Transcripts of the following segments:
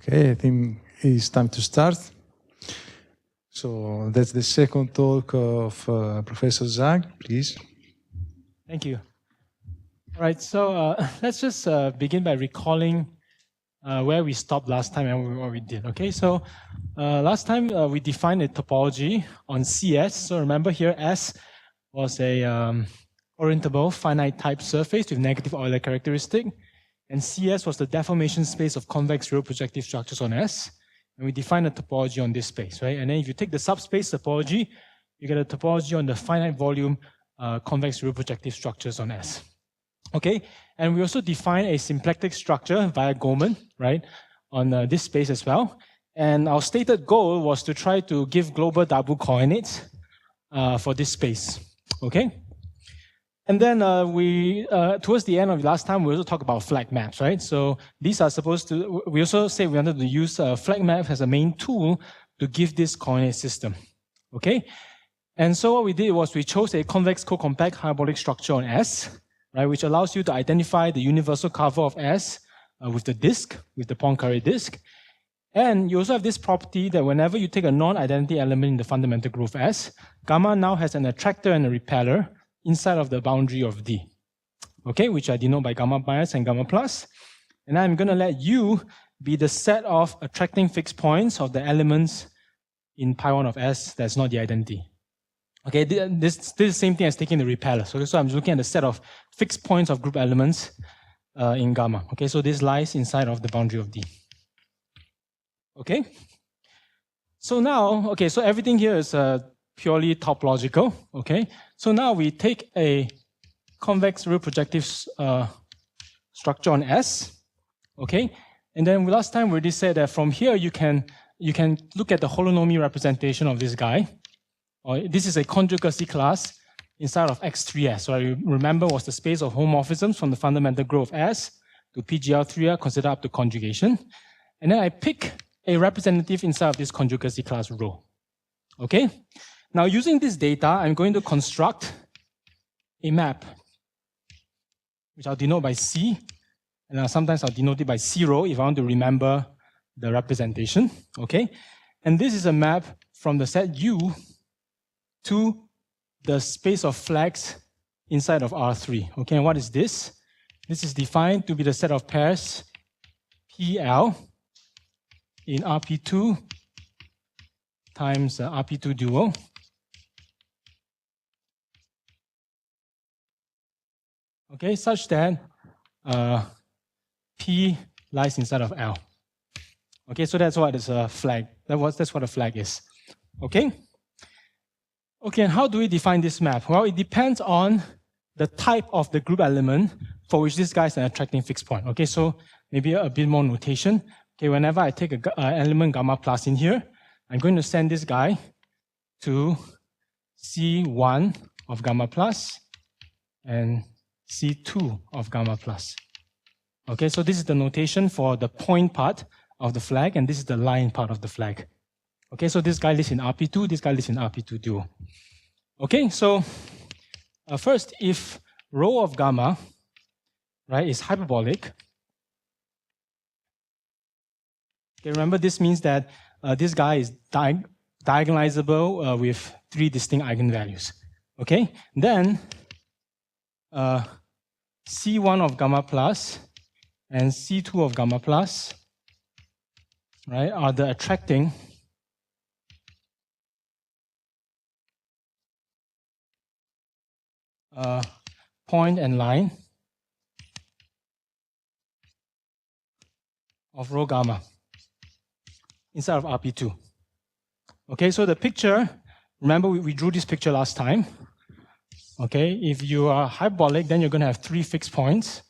Okay, I think it's time to start. So that's the second talk of Professor Zhang, please. Thank you. All right, so let's just begin by recalling where we stopped last time and what we did. Okay, so last time we defined a topology on CS. So remember here, S was a orientable finite type surface with negative Euler characteristic, and CS was the deformation space of convex real projective structures on S. And we define a topology on this space, right? And then if you take the subspace topology, you get a topology on the finite volume convex real projective structures on S. Okay, and we also define a symplectic structure via Goldman, right, on this space as well. And our stated goal was to try to give global double coordinates for this space. Okay. And then towards the end of last time, we also talked about flag maps, right? So these are supposed to, we also say we wanted to use flag map as a main tool to give this coordinate system, okay? And so what we did was we chose a convex co-compact hyperbolic structure on S, right, which allows you to identify the universal cover of S with the disk, with the Poincare disk. And you also have this property that whenever you take a non-identity element in the fundamental group S, gamma now has an attractor and a repeller inside of the boundary of D, okay, which I denote by gamma minus and gamma plus. And I'm going to let U be the set of attracting fixed points of the elements in pi1 of S that's not the identity. Okay, this is the same thing as taking the repeller. So I'm looking at the set of fixed points of group elements in gamma. Okay, so this lies inside of the boundary of D. Okay, so now, okay, so everything here is purely topological, okay? So now we take a convex real projective structure on S, okay? And then last time we already said that from here you can look at the holonomy representation of this guy. This is a conjugacy class inside of X3S. So I remember was the space of homomorphisms from the fundamental group of S to PGL3R considered up to conjugation. And then I pick a representative inside of this conjugacy class rho, okay? Now, using this data, I'm going to construct a map, which I'll denote by C, and sometimes I'll denote it by 0 if I want to remember the representation, okay? And this is a map from the set U to the space of flags inside of R3, okay? And what is this? This is defined to be the set of pairs PL in RP2 times RP2 dual. Okay, such that P lies inside of L. Okay, so that's what is a flag. That's what a flag is. Okay? Okay, and how do we define this map? Well, it depends on the type of the group element for which this guy is an attracting fixed point. Okay, so maybe a bit more notation. Okay, whenever I take an element gamma plus in here, I'm going to send this guy to C1 of gamma plus and C2 of gamma plus. Okay, so this is the notation for the point part of the flag, and this is the line part of the flag. Okay, so this guy lives in RP2, this guy lives in RP2 dual. Okay, so first, if rho of gamma, right, is hyperbolic, okay, remember this means that this guy is diagonalizable with 3 distinct eigenvalues. Okay, then C1 of gamma plus and C2 of gamma plus, right, are the attracting point and line of rho gamma inside of RP2. Okay, so the picture, remember we drew this picture last time. Okay, if you are hyperbolic, then you're going to have 3 fixed points,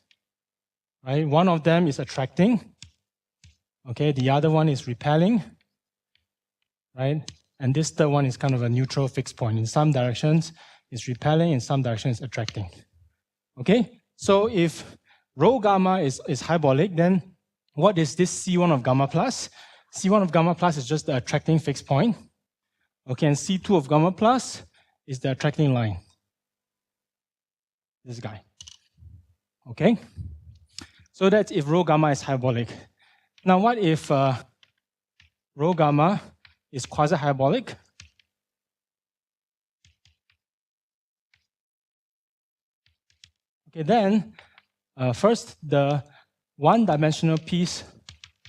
right? One of them is attracting, okay, the other one is repelling, right? And this third one is kind of a neutral fixed point. In some directions, it's repelling, in some directions, it's attracting. Okay, so if rho gamma is hyperbolic, then what is this C1 of gamma plus? C1 of gamma plus is just the attracting fixed point. Okay, and C2 of gamma plus is the attracting line. This guy. Okay? So that's if rho gamma is hyperbolic. Now, what if rho gamma is quasi-hyperbolic? Okay, then first, the one-dimensional piece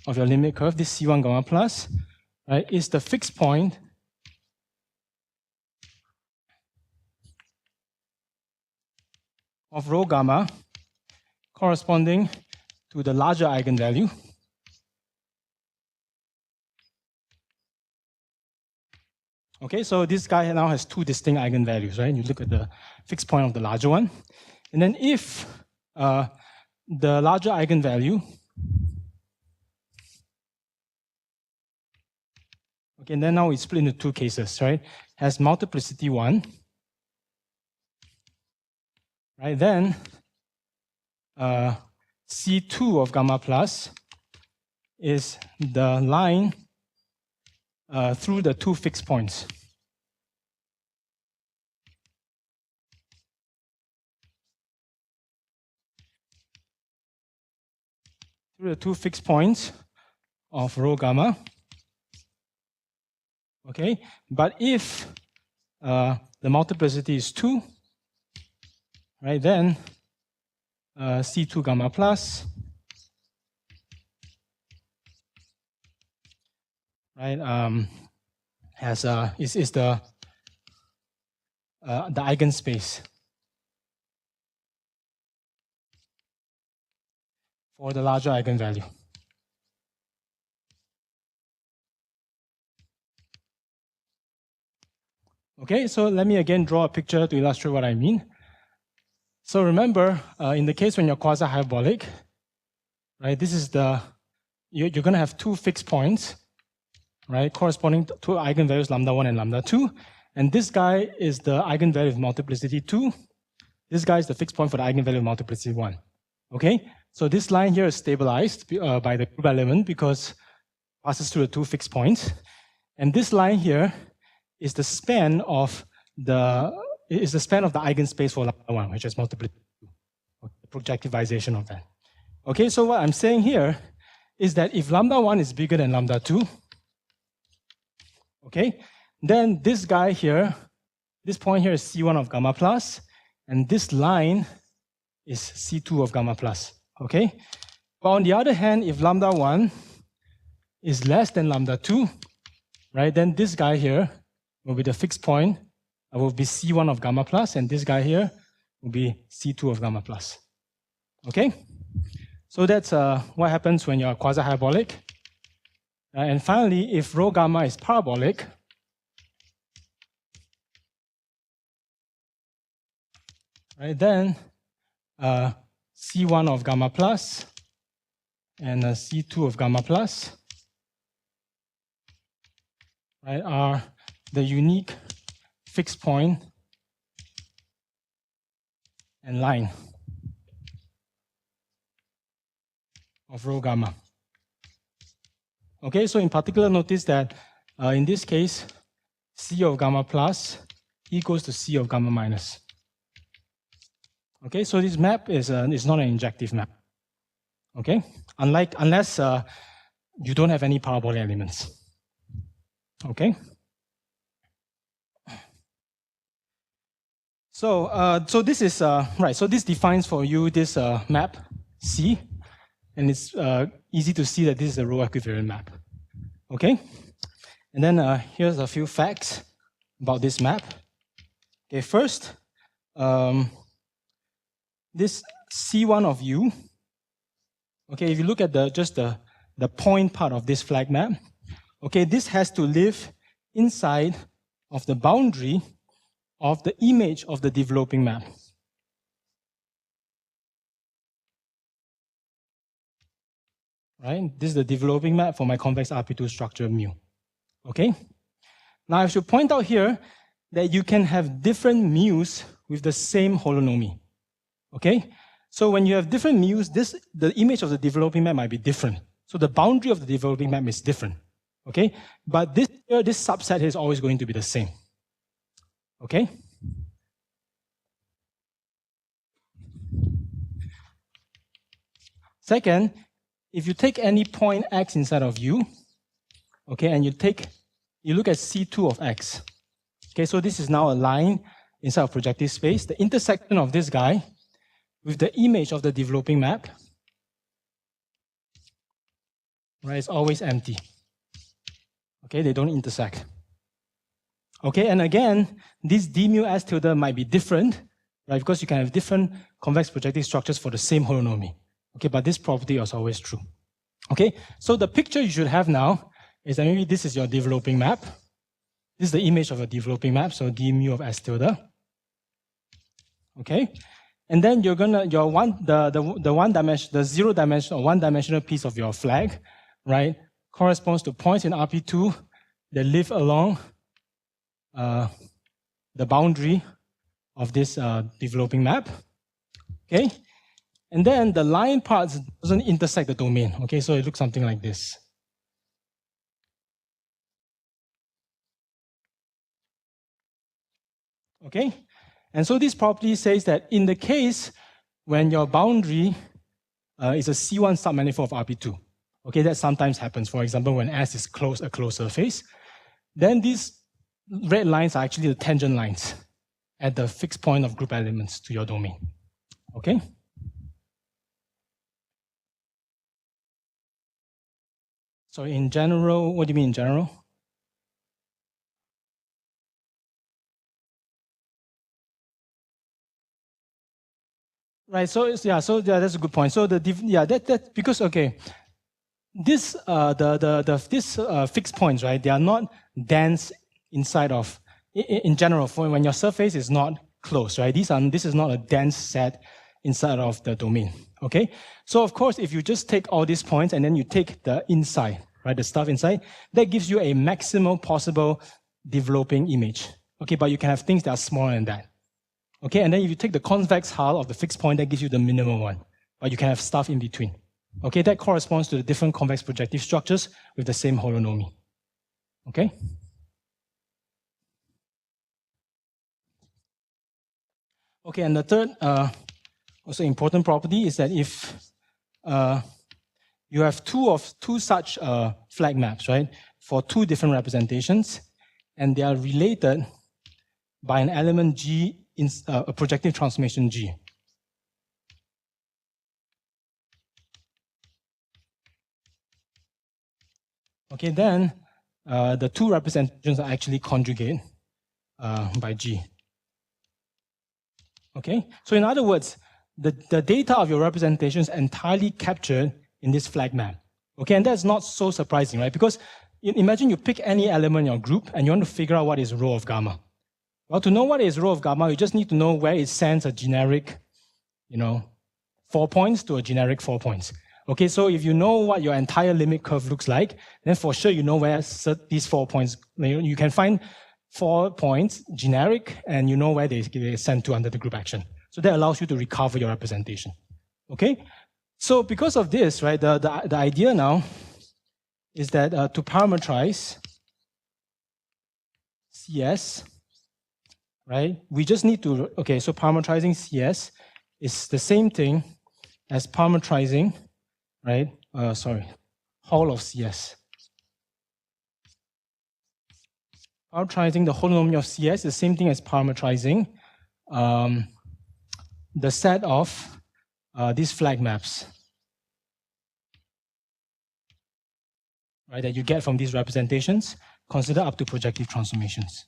of your limit curve, this C1 gamma plus, right, is the fixed point of rho gamma corresponding to the larger eigenvalue. Okay, so this guy now has two distinct eigenvalues, right? You look at the fixed point of the larger one. And then if the larger eigenvalue, okay, and then now we split into two cases, right? Has multiplicity 1, right? Then C2 of gamma plus is the line through the two fixed points. Through the two fixed points of rho gamma. Okay, but if the multiplicity is 2, right, then C2 gamma plus, right, is the eigenspace for the larger eigenvalue. Okay, so let me again draw a picture to illustrate what I mean. So remember, in the case when you're quasi-hyperbolic, right, this is you're going to have two fixed points, right, corresponding to two eigenvalues lambda 1 and lambda 2. And this guy is the eigenvalue of multiplicity 2. This guy is the fixed point for the eigenvalue of multiplicity 1. Okay, so this line here is stabilized by the group element because it passes through the two fixed points. And this line here is the span of the eigenspace for lambda 1, which is multiplicity 2, the projectivization of that. Okay, so what I'm saying here is that if lambda 1 is bigger than lambda 2, okay, then this guy here, this point here is C1 of gamma plus, and this line is C2 of gamma plus, okay? But on the other hand, if lambda 1 is less than lambda 2, right, then this guy here will be the fixed point, will be C1 of gamma plus, and this guy here will be C2 of gamma plus, okay? So that's what happens when you're quasi-hyperbolic. And finally, if rho gamma is parabolic, right, then C1 of gamma plus and C2 of gamma plus, right, are the unique fixed point and line of rho gamma. Okay, so in particular, notice that in this case, C of gamma plus equals to C of gamma minus. Okay, so this map is not an injective map. Okay, unless you don't have any parabolic elements. Okay. So this is right. So this defines for you this map C, and it's easy to see that this is a row equivariant map. Okay, and then here's a few facts about this map. Okay, first, this C1 of U. Okay, if you look at just the point part of this flag map, okay, this has to live inside of the boundary of the image of the developing map. Right? This is the developing map for my convex RP2 structure mu. Okay? Now I should point out here that you can have different mu's with the same holonomy. Okay? So when you have different mu's, the image of the developing map might be different. So the boundary of the developing map is different. Okay? But this subset is always going to be the same. Okay? Second, if you take any point x inside of U, okay, and you look at C2 of x. Okay, so this is now a line inside of projective space. The intersection of this guy with the image of the developing map, right, is always empty. Okay, they don't intersect. Okay, and again, this d mu s tilde might be different, right, because you can have different convex projective structures for the same holonomy. Okay, but this property is always true. Okay, so the picture you should have now is that maybe this is your developing map. This is the image of a developing map, so d mu of s tilde. Okay, and then you're gonna the 0 dimension or 1 dimensional piece of your flag, right, corresponds to points in RP2 that live along the boundary of this developing map. Okay, and then the line part doesn't intersect the domain. Okay, so it looks something like this. Okay, and so this property says that in the case when your boundary is a C1 submanifold of RP2, okay, that sometimes happens. For example, when S is a closed surface, then these red lines are actually the tangent lines at the fixed point of group elements to your domain. Okay? So in general, what do you mean in general? Right. So that's a good point. So because this fixed points, right? They are not dense inside of in general. For when your surface is not closed, right? This is not a dense set inside of the domain. Okay. So of course, if you just take all these points and then you take the inside, right, the stuff inside, that gives you a maximum possible developing image. Okay, but you can have things that are smaller than that. Okay, and then if you take the convex hull of the fixed point, that gives you the minimum one. But you can have stuff in between. Okay, that corresponds to the different convex projective structures with the same holonomy. Okay? Okay, and the third also important property is that if you have two such flag maps, right, for two different representations, and they are related by an element G in a projective transformation G. Okay, then the two representations are actually conjugate by G. Okay, so in other words, the data of your representation is entirely captured in this flag map. Okay, and that's not so surprising, right? Because imagine you pick any element in your group and you want to figure out what is rho of gamma. Well, to know what is rho of gamma, you just need to know where it sends a generic, 4 points to a generic 4 points. Okay, so if you know what your entire limit curve looks like, then for sure you know where these 4 points, you can find 4 points generic and you know where they send to under the group action. So that allows you to recover your representation. Okay, so because of this, right, the idea now is that to parameterize CS, right, we just need to, so parameterizing CS is the same thing as parameterizing, right, hull of CS. Parameterizing the holonomy of CS is the same thing as parameterizing the set of these flag maps, right, that you get from these representations, consider up to projective transformations.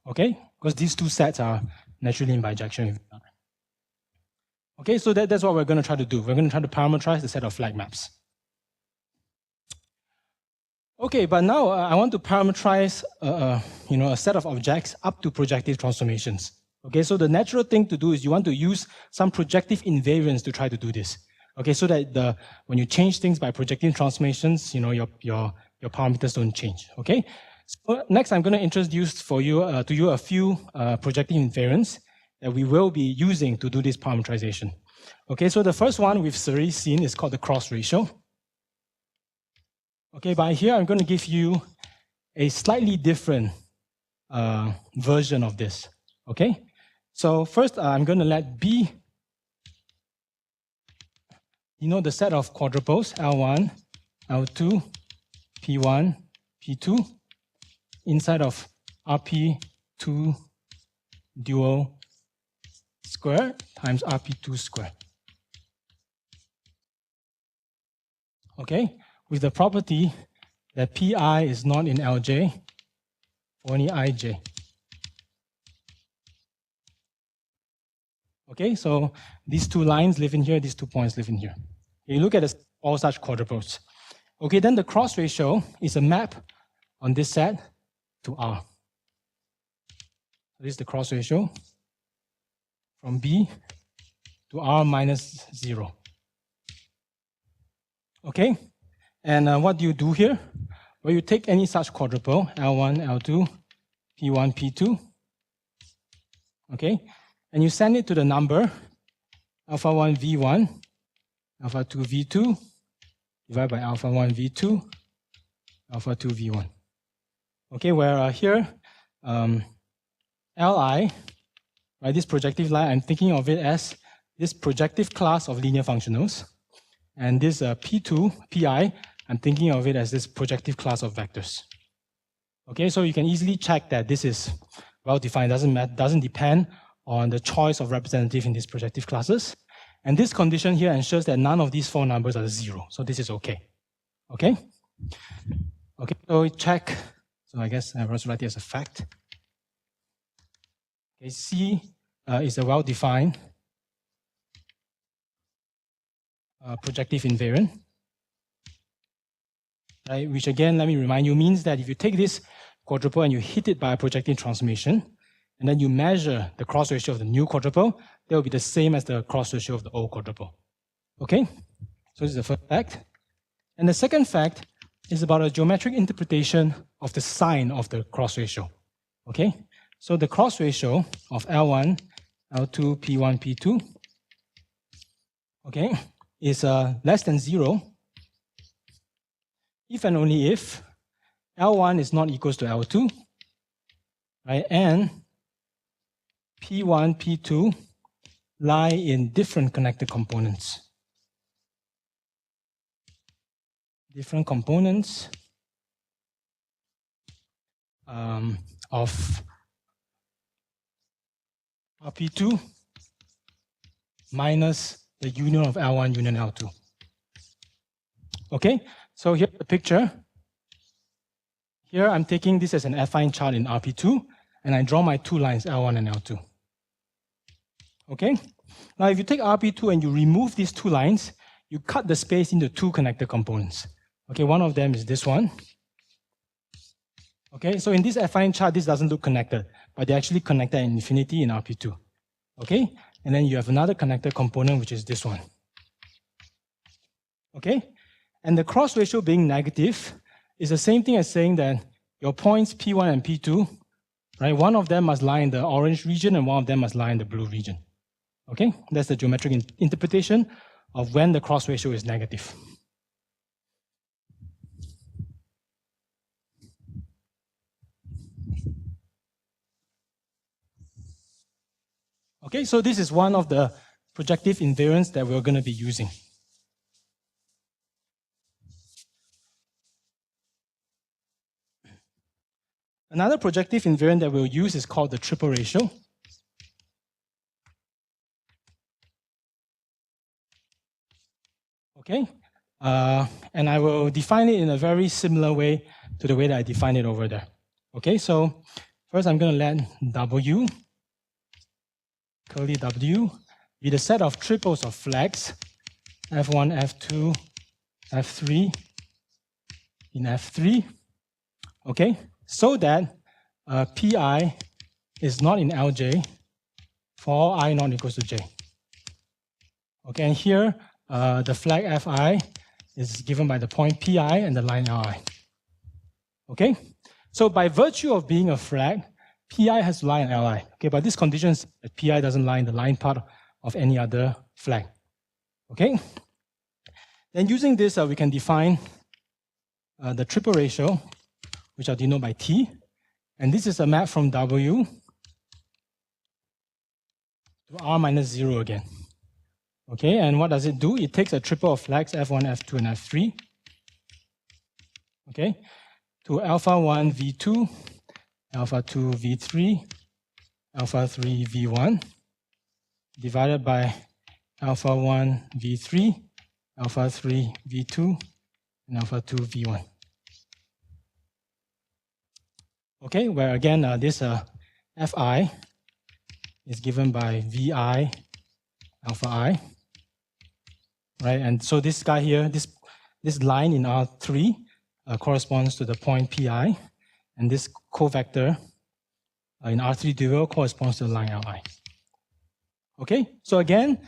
Okay, because these two sets are naturally in bijection with each other. Okay, so that's what we're going to try to do. We're going to try to parameterize the set of flag maps. Okay, but now I want to parameterize a set of objects up to projective transformations. Okay, so the natural thing to do is you want to use some projective invariants to try to do this. Okay, so that when you change things by projective transformations, your parameters don't change. Okay. So next, I'm going to introduce to you a few projective invariants that we will be using to do this parameterization. Okay, so the first one we've already seen is called the cross ratio. Okay, but here I'm going to give you a slightly different version of this. Okay, so first I'm going to let B denote the set of quadruples L1, L2, P1, P2 inside of RP2 dual squared times RP2 squared. Okay, with the property that Pi is not in Lj for any ij. Okay, so these two lines live in here, these 2 points live in here. You look at all such quadruples. Okay, then the cross ratio is a map on this set to R. So this is the cross ratio from B to R minus 0. Okay, and what do you do here? Well, you take any such quadruple, L1, L2, P1, P2, okay, and you send it to the number alpha 1 V1, alpha 2 V2, divided by alpha 1 V2, alpha 2 V1. Okay, where here, Li, right, this projective line, I'm thinking of it as this projective class of linear functionals. And this P2, Pi, I'm thinking of it as this projective class of vectors. Okay, so you can easily check that this is well-defined, doesn't depend on the choice of representative in these projective classes. And this condition here ensures that none of these 4 numbers are 0. So this is okay. Okay? Okay, so we check. So I guess I will also write it as a fact. Okay, C is a well-defined projective invariant, right? Which again, let me remind you, means that if you take this quadruple and you hit it by a projective transformation, and then you measure the cross ratio of the new quadruple, that will be the same as the cross ratio of the old quadruple. Okay? So this is the first fact. And the second fact is about a geometric interpretation of the sign of the cross ratio. Okay? So the cross ratio of L1, L2, P1, P2, okay, is less than 0 if and only if L1 is not equals to L2, right, and P1, P2 lie in different connected components. Different components of RP2 minus the union of L1 union L2. Okay, so here's the picture. Here I'm taking this as an affine chart in RP2, and I draw my 2 lines, L1 and L2. Okay, now if you take RP2 and you remove these 2 lines, you cut the space into 2 connected components. Okay, one of them is this one. Okay, so in this affine chart, this doesn't look connected, but they're actually connected in infinity in RP2. Okay, and then you have another connected component, which is this one. Okay, and the cross ratio being negative is the same thing as saying that your points P1 and P2, right, one of them must lie in the orange region and one of them must lie in the blue region. Okay, that's the geometric interpretation of when the cross ratio is negative. Okay, so this is one of the projective invariants that we're going to be using. Another projective invariant that we'll use is called the triple ratio. Okay, and I will define it in a very similar way to the way that I defined it over there. Okay, so first I'm going to let W, curly W, be the set of triples of flags, F1, F2, F3 in F3. Okay, so that Pi is not in Lj for I not equals to j. Okay, and here the flag Fi is given by the point Pi and the line Li. Okay, so by virtue of being a flag, Pi has to lie in Li. Okay, but this condition is that Pi doesn't lie in the line part of any other flag. Okay, then using this, we can define the triple ratio, which I'll denote by T. And this is a map from W to R minus 0 again. Okay, and what does it do? It takes a triple of flags F1, F2, and F3. Okay, to alpha 1 V2, alpha 2 V3, alpha 3 V1, divided by alpha 1 V3, alpha 3 V2, and alpha 2 V1. Okay, where again this Fi is given by Vi alpha I, right? And so this guy here, this line in R3 corresponds to the point Pi, and this covector in R3 dual corresponds to the line Li. Okay, so again,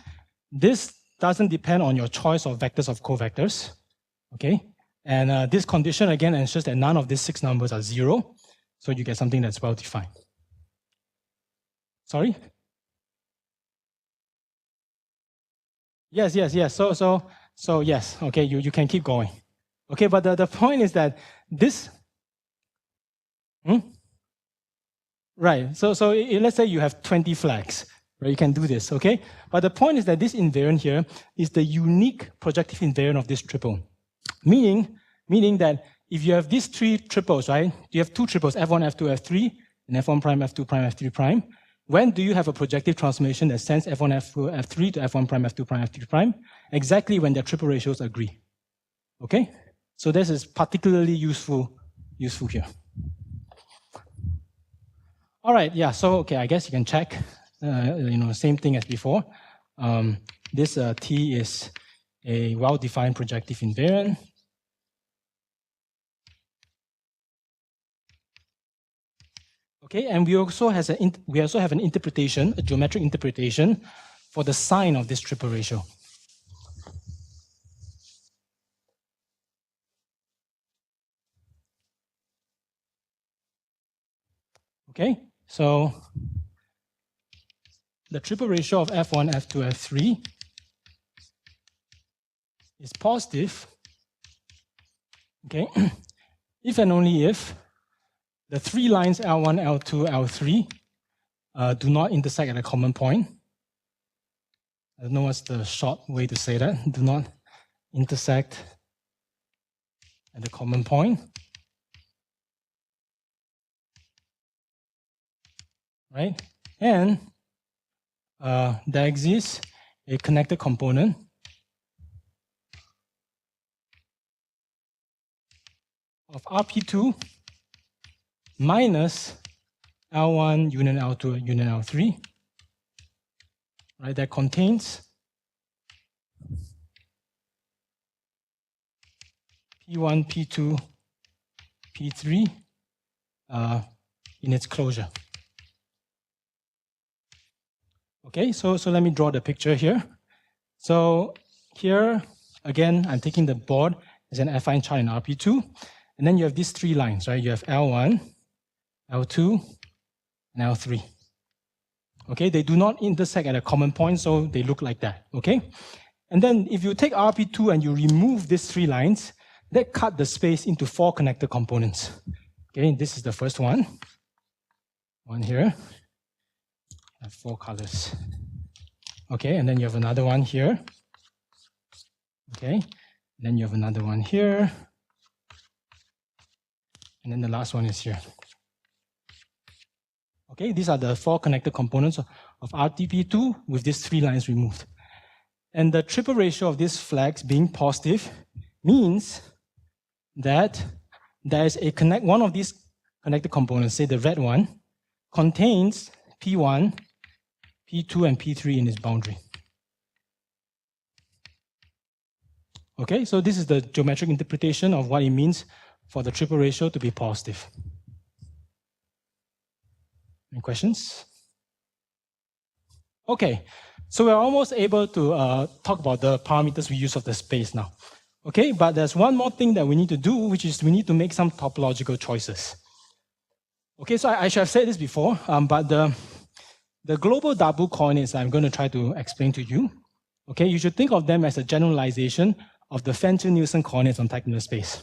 this doesn't depend on your choice of vectors of covectors. Okay, and this condition again ensures that none of these 6 numbers are 0, so you get something that's well defined. Sorry? Yes. So yes. Okay, you can keep going. Okay, but the point is that this. Right. So let's say you have 20 flags. Right, you can do this. Okay, but the point is that this invariant here is the unique projective invariant of this triple, meaning that if you have these 3 triples, right? You have 2 triples, F1, F2, F3, and F1 prime, F2 prime, F3 prime. When do you have a projective transformation that sends F1, F2, F3 to F1 prime, F2 prime, F3 prime? Exactly when their triple ratios agree. Okay? So this is particularly useful here. All right, yeah, so okay, I guess you can check, same thing as before. This T is a well-defined projective invariant. Okay, and we also have an interpretation, a geometric interpretation for the sign of this triple ratio. Okay, so the triple ratio of F1, F2, F3 is positive, okay, if and only if the 3 lines L1, L2, L3 do not intersect at a common point. I don't know what's the short way to say that. Do not intersect at a common point. Right? And there exists a connected component of RP2 minus L1 union L2 union L3, right? That contains P1, P2, P3 in its closure. Okay, so let me draw the picture here. So here, again, I'm taking the board as an affine chart in RP2, and then you have these 3 lines, right? You have L1, L2, and L3. Okay, they do not intersect at a common point, so they look like that, okay? And then if you take RP2 and you remove these 3 lines, that cut the space into 4 connected components. Okay, this is the first one. One here. I have 4 colors. Okay, and then you have another one here. Okay, and then you have another one here. And then the last one is here. Okay, these are the 4 connected components of RTP2 with these 3 lines removed. And the triple ratio of these flags being positive means that there is one of these connected components, say the red one, contains P1, P2, and P3 in its boundary. Okay, so this is the geometric interpretation of what it means for the triple ratio to be positive. Any questions? Okay, so we're almost able to talk about the parameters we use of the space now. Okay, but there's one more thing that we need to do, which is we need to make some topological choices. Okay, so I should have said this before, but the global double coordinates I'm going to try to explain to you, okay, you should think of them as a generalization of the Fenton-Nielsen coordinates on Teichmüller space.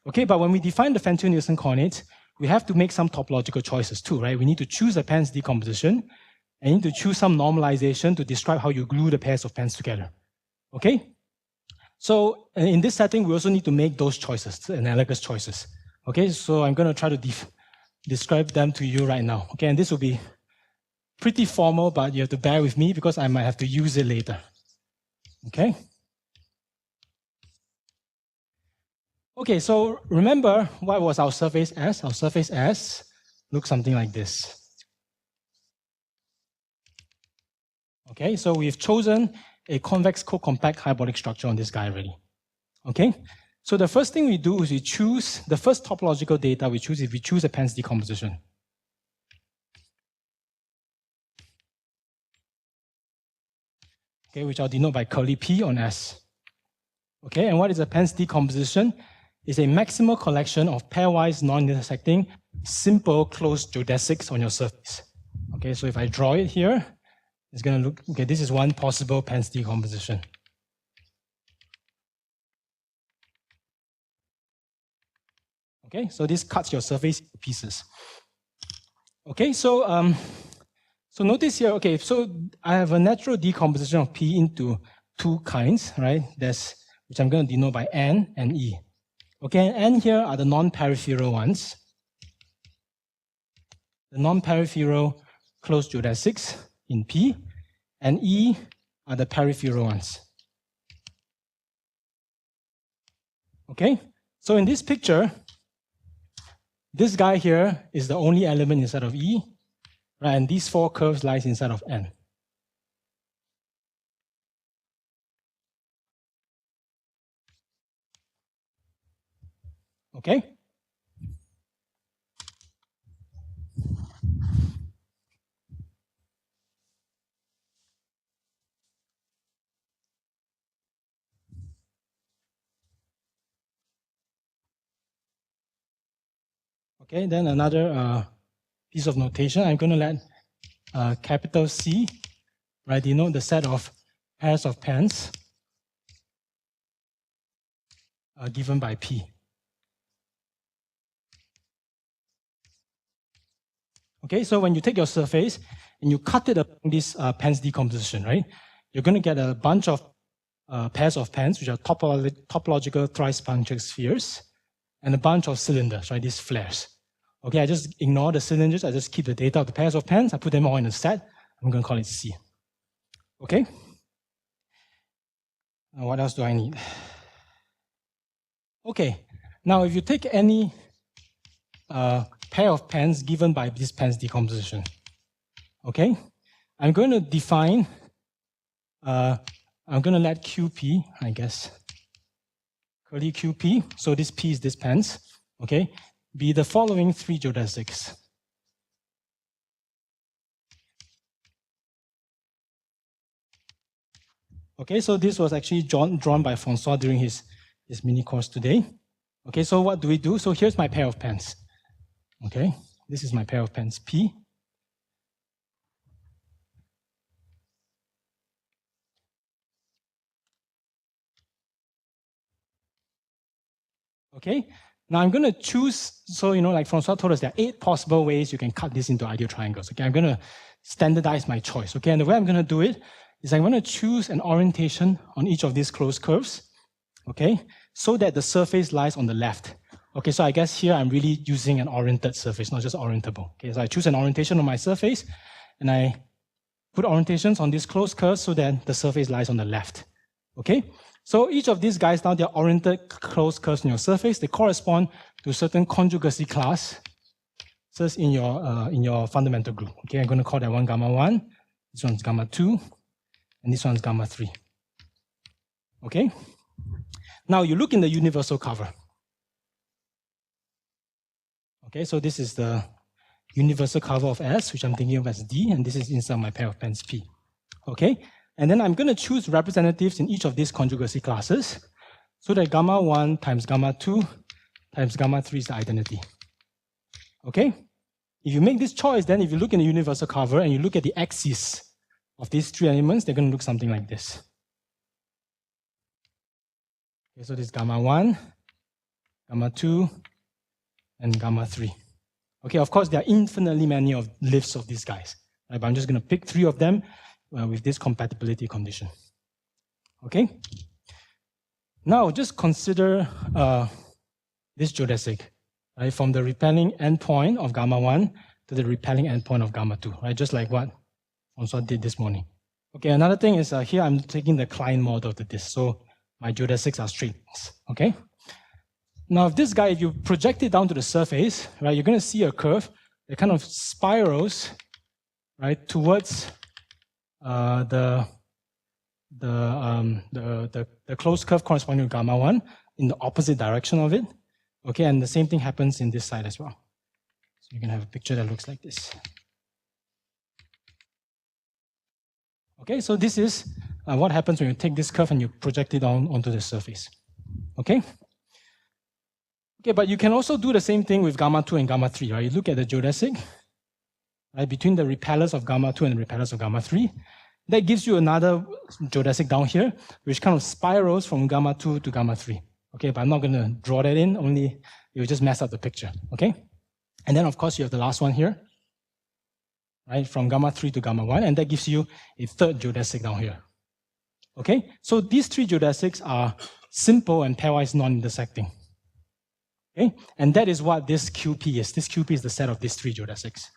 Okay, but when we define the Fenton-Nielsen coordinates, we have to make some topological choices too, right? We need to choose a Pence decomposition, and you need to choose some normalization to describe how you glue the pairs of pens together. Okay? So in this setting, we also need to make those choices, analogous choices. Okay, so I'm going to try to describe them to you right now. Okay, and this will be pretty formal, but you have to bear with me because I might have to use it later. Okay? Okay, so remember what was our surface S? Our surface S looks something like this. Okay, so we've chosen a convex co-compact hyperbolic structure on this guy already. Okay, so the first thing we do is we choose the first topological data we choose is we choose a Pence decomposition. Okay, which I'll denote by curly P on S. Okay, and what is a Pence decomposition? It's a maximal collection of pairwise non-intersecting simple closed geodesics on your surface. Okay, so if I draw it here, it's going to look, okay, this is one possible Pence decomposition. Okay, so this cuts your surface into pieces. Okay, so so notice here, okay, so I have a natural decomposition of P into two kinds, right? There's, which I'm going to denote by N and E. Okay, and N here are the non-peripheral ones. The non-peripheral closed geodesics in P, and E are the peripheral ones. Okay, so in this picture, this guy here is the only element inside of E, right? And these four curves lies inside of N. Okay? Okay, then another piece of notation, I'm going to let capital C, right, denote the set of pairs of pens given by P. Okay, so when you take your surface and you cut it along this Pence decomposition, right, you're going to get a bunch of pairs of pens, which are topological thrice-punctured spheres, and a bunch of cylinders, right, these flares. Okay, I just ignore the cylinders, I just keep the data of the pairs of pens, I put them all in a set, I'm going to call it C. Okay? Now what else do I need? Okay, now if you take any pair of pens given by this Pence decomposition, okay, I'm going to define, I'm going to let QP, I guess, curly QP, so this P is this pens, okay, be the following three geodesics. Okay, so this was actually drawn by Francois during his mini course today. Okay, so what do we do? So here's my pair of pens. Okay, this is my pair of pens P. Okay, now I'm going to choose, so like Francois told us, there are 8 possible ways you can cut this into ideal triangles. Okay, I'm going to standardize my choice. Okay, and the way I'm going to do it is I'm going to choose an orientation on each of these closed curves, okay, so that the surface lies on the left. Okay, so I guess here I'm really using an oriented surface, not just orientable. Okay, so I choose an orientation on my surface, and I put orientations on these closed curves so that the surface lies on the left. Okay, so each of these guys now, they're oriented closed curves in your surface. They correspond to a certain conjugacy class just in your fundamental group. Okay, I'm going to call that one gamma 1, this one's gamma 2, and this one's gamma 3. Okay, now you look in the universal cover. Okay, so this is the universal cover of S, which I'm thinking of as D, and this is inside my pair of pens P. Okay, and then I'm going to choose representatives in each of these conjugacy classes, so that gamma 1 times gamma 2 times gamma 3 is the identity. Okay, if you make this choice, then if you look in the universal cover and you look at the axes of these 3 elements, they're going to look something like this. Okay, so this is gamma 1, gamma 2, and gamma 3. Okay, of course, there are infinitely many of lifts of these guys. right? But I'm just going to pick 3 of them with this compatibility condition. Okay? Now, just consider this geodesic, right? From the repelling endpoint of gamma 1 to the repelling endpoint of gamma 2, right? Just like what Francois did this morning. Okay, another thing is here I'm taking the Klein model of the disk, so my geodesics are straight lines, okay? Now, if this guy, if you project it down to the surface, right, you're going to see a curve that kind of spirals, right, towards the closed curve corresponding to gamma 1 in the opposite direction of it. Okay, and the same thing happens in this side as well. So you can have a picture that looks like this. Okay, so this is what happens when you take this curve and you project it down onto the surface. Okay? Okay, but you can also do the same thing with gamma 2 and gamma 3, right? You look at the geodesic, right, between the repellers of gamma 2 and the repellers of gamma 3. That gives you another geodesic down here, which kind of spirals from gamma 2 to gamma 3. Okay, but I'm not going to draw that in, only it will just mess up the picture. Okay? And then, of course, you have the last one here, right, from gamma 3 to gamma 1, and that gives you a third geodesic down here. Okay? So these 3 geodesics are simple and pairwise non-intersecting. Okay? And that is what this QP is. This QP is the set of these 3 geodesics.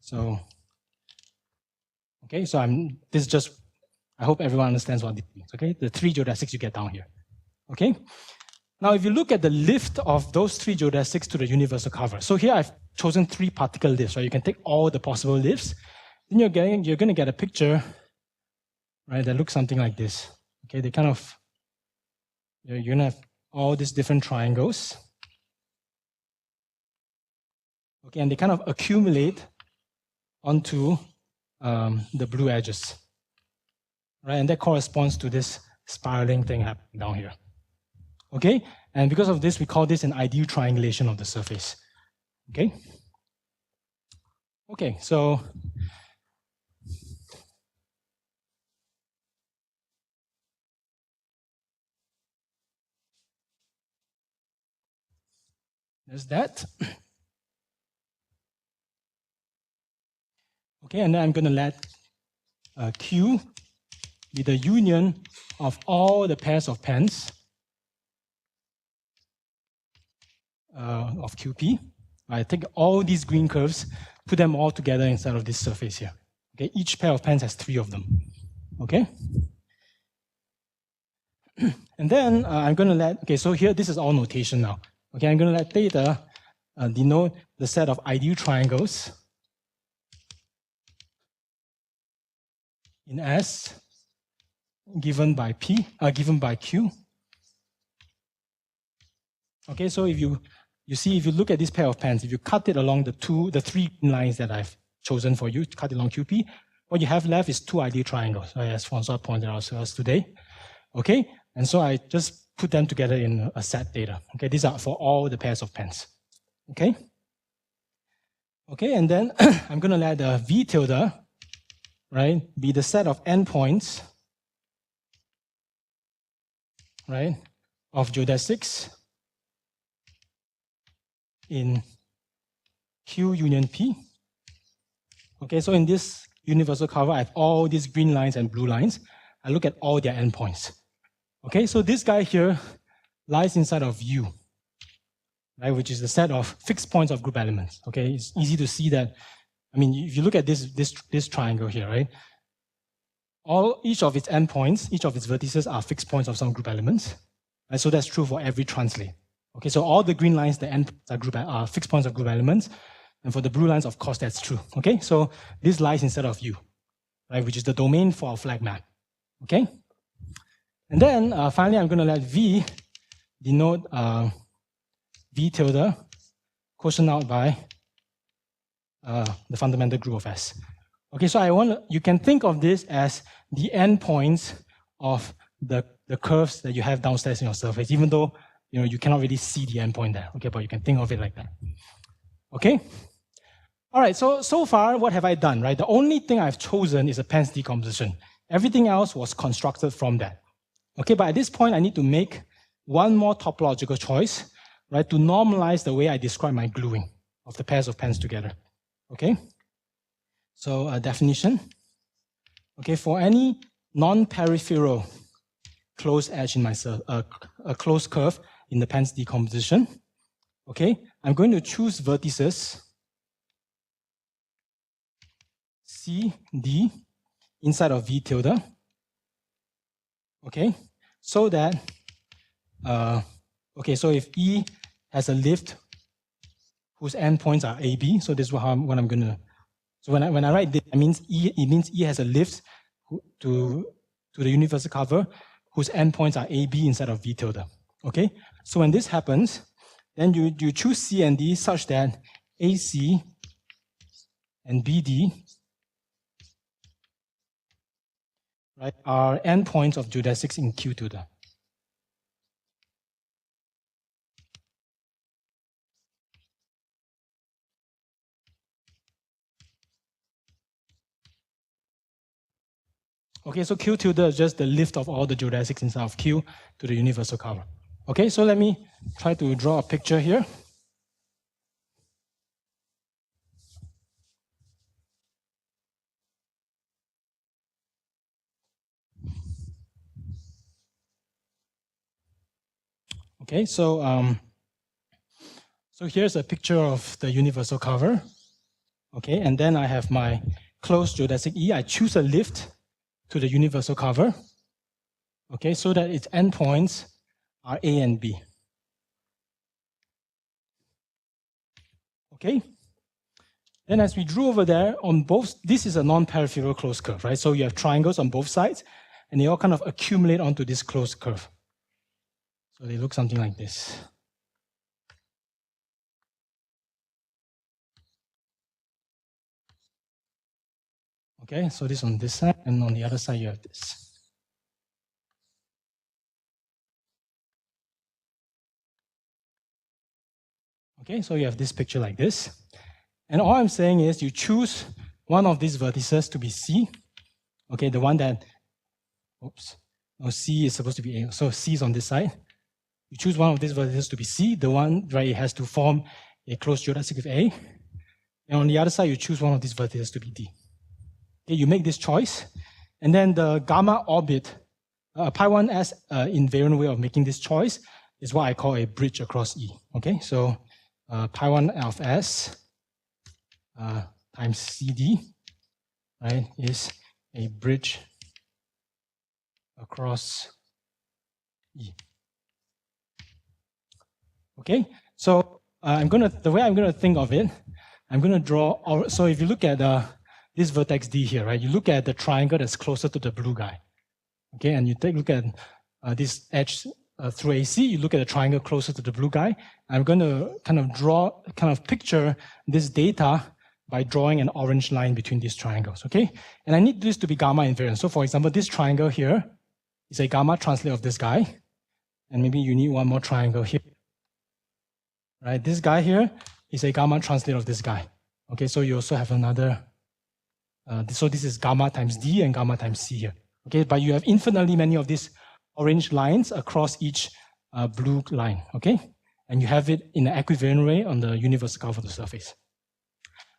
So, okay, so I hope everyone understands what this means, okay? The 3 geodesics you get down here, okay? Now, if you look at the lift of those 3 geodesics to the universal cover, so here I've chosen 3 particle lifts, right? You can take all the possible lifts, then you're going to get a picture, right, that looks something like this, okay? They kind of, you're going to have all these different triangles, okay, and they kind of accumulate onto the blue edges, right? And that corresponds to this spiraling thing happening down here, okay? And because of this, we call this an ideal triangulation of the surface, okay? Okay, so there's that. Okay, and then I'm going to let Q be the union of all the pairs of pens of QP. I take all these green curves, put them all together inside of this surface here. Okay, each pair of pens has 3 of them. Okay? And then I'm going to let, okay, so here this is all notation now. Okay, I'm going to let theta denote the set of ideal triangles in S given by Q. Okay, so if you look at this pair of pens, if you cut it along the 3 lines that I've chosen for you, cut it along QP, what you have left is 2 ideal triangles, right, as Francois pointed out to us today. Okay, and so I just put them together in a set theta. Okay, these are for all the pairs of pens. Okay? Okay, and then I'm going to let the V tilde, right, be the set of endpoints, right, of geodesics in Q union P. Okay, so in this universal cover, I have all these green lines and blue lines. I look at all their endpoints. Okay, so this guy here lies inside of U, right, which is the set of fixed points of group elements. Okay, it's easy to see that. I mean, if you look at this triangle here, right, each of its endpoints, each of its vertices are fixed points of some group elements. Right, so that's true for every translate. Okay, so all the green lines, the endpoints are fixed points of group elements, and for the blue lines, of course, that's true. Okay, so this lies inside of U, right, which is the domain for our flag map. Okay, and then finally, I'm going to let V denote V tilde quotient out by the fundamental group of S. Okay, so you can think of this as the endpoints of the curves that you have downstairs in your surface, even though you cannot really see the endpoint there. Okay, but you can think of it like that. Okay. All right. So far, what have I done? Right. The only thing I've chosen is a Penn's decomposition. Everything else was constructed from that. Okay, but at this point, I need to make one more topological choice, right, to normalize the way I describe my gluing of the pairs of pens together. Okay? So a definition. Okay, for any non-peripheral closed edge in my a closed curve in the Pence decomposition. Okay, I'm going to choose vertices C, D inside of V tilde. Okay, so that okay, so if E has a lift whose endpoints are A, B, so this is what I'm going to. So when I write this, it means E has a lift to the universal cover whose endpoints are A, B instead of V tilde. Okay, so when this happens, then you choose C and D such that AC and BD, right, are endpoints of geodesics in Q tilde. Okay, so Q tilde is just the lift of all the geodesics inside of Q to the universal cover. Okay, so let me try to draw a picture here. Okay, so here's a picture of the universal cover. Okay, and then I have my closed geodesic E. I choose a lift to the universal cover. Okay, so that its endpoints are A and B. Okay, then as we drew over there on both, this is a non-peripheral closed curve, right? So you have triangles on both sides, and they all kind of accumulate onto this closed curve. So they look something like this. Okay, so this on this side, and on the other side you have this. Okay, so you have this picture like this. And all I'm saying is you choose one of these vertices to be C. Okay, the one that, oops, no, C is supposed to be A. So C is on this side. You choose one of these vertices to be C, the one where it has to form a closed geodesic with A. And on the other side, you choose one of these vertices to be D. Okay, you make this choice. And then the gamma orbit, pi1s invariant way of making this choice is what I call a bridge across E. Okay, so pi1 of S times CD, right, is a bridge across E. Okay, so the way I'm gonna think of it, I'm gonna draw. So if you look at this vertex D here, right, you look at the triangle that's closer to the blue guy. Okay, and you take a look at this edge through AC. You look at the triangle closer to the blue guy. I'm going to kind of picture this data by drawing an orange line between these triangles. Okay, and I need this to be gamma invariant. So, for example, this triangle here is a gamma translate of this guy, and maybe you need one more triangle here. Right, this guy here is a gamma translate of this guy. Okay, so you also have another. So this is gamma times D and gamma times C here. Okay, but you have infinitely many of these orange lines across each blue line. Okay, and you have it in an equivariant way on the universal cover of the surface.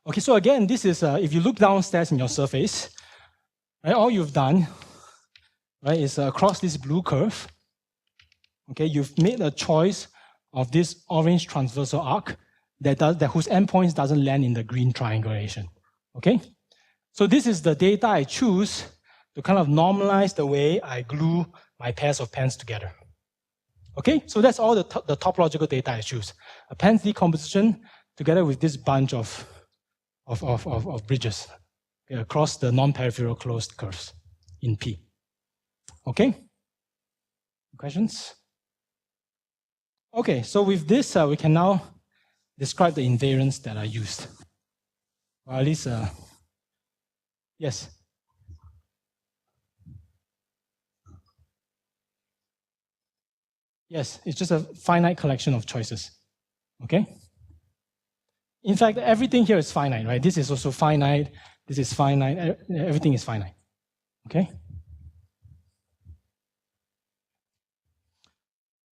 Okay, so again, this is if you look downstairs in your surface, right? All you've done, right, is across this blue curve. Okay, you've made a choice of this orange transversal arc that whose endpoints doesn't land in the green triangulation. Okay, so this is the data I choose to kind of normalize the way I glue my pairs of pens together. Okay, so that's all the topological data I choose. A Pence decomposition together with this bunch of bridges across the non-peripheral closed curves in P. Okay, questions? Okay, so with this, we can now describe the invariants that are used. Or at least, yes? Yes, it's just a finite collection of choices. Okay? In fact, everything here is finite, right? This is also finite, this is finite, everything is finite. Okay?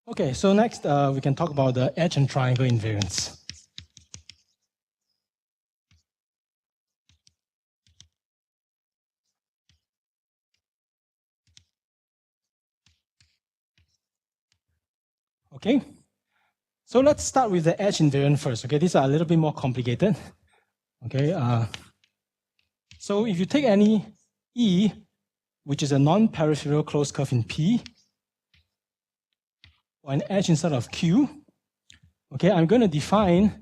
Okay, so next we can talk about the edge and triangle invariants. Okay? So let's start with the edge invariant first. Okay, these are a little bit more complicated. Okay, so if you take any E, which is a non-peripheral closed curve in P, or an edge inside of Q, okay, I'm going to define,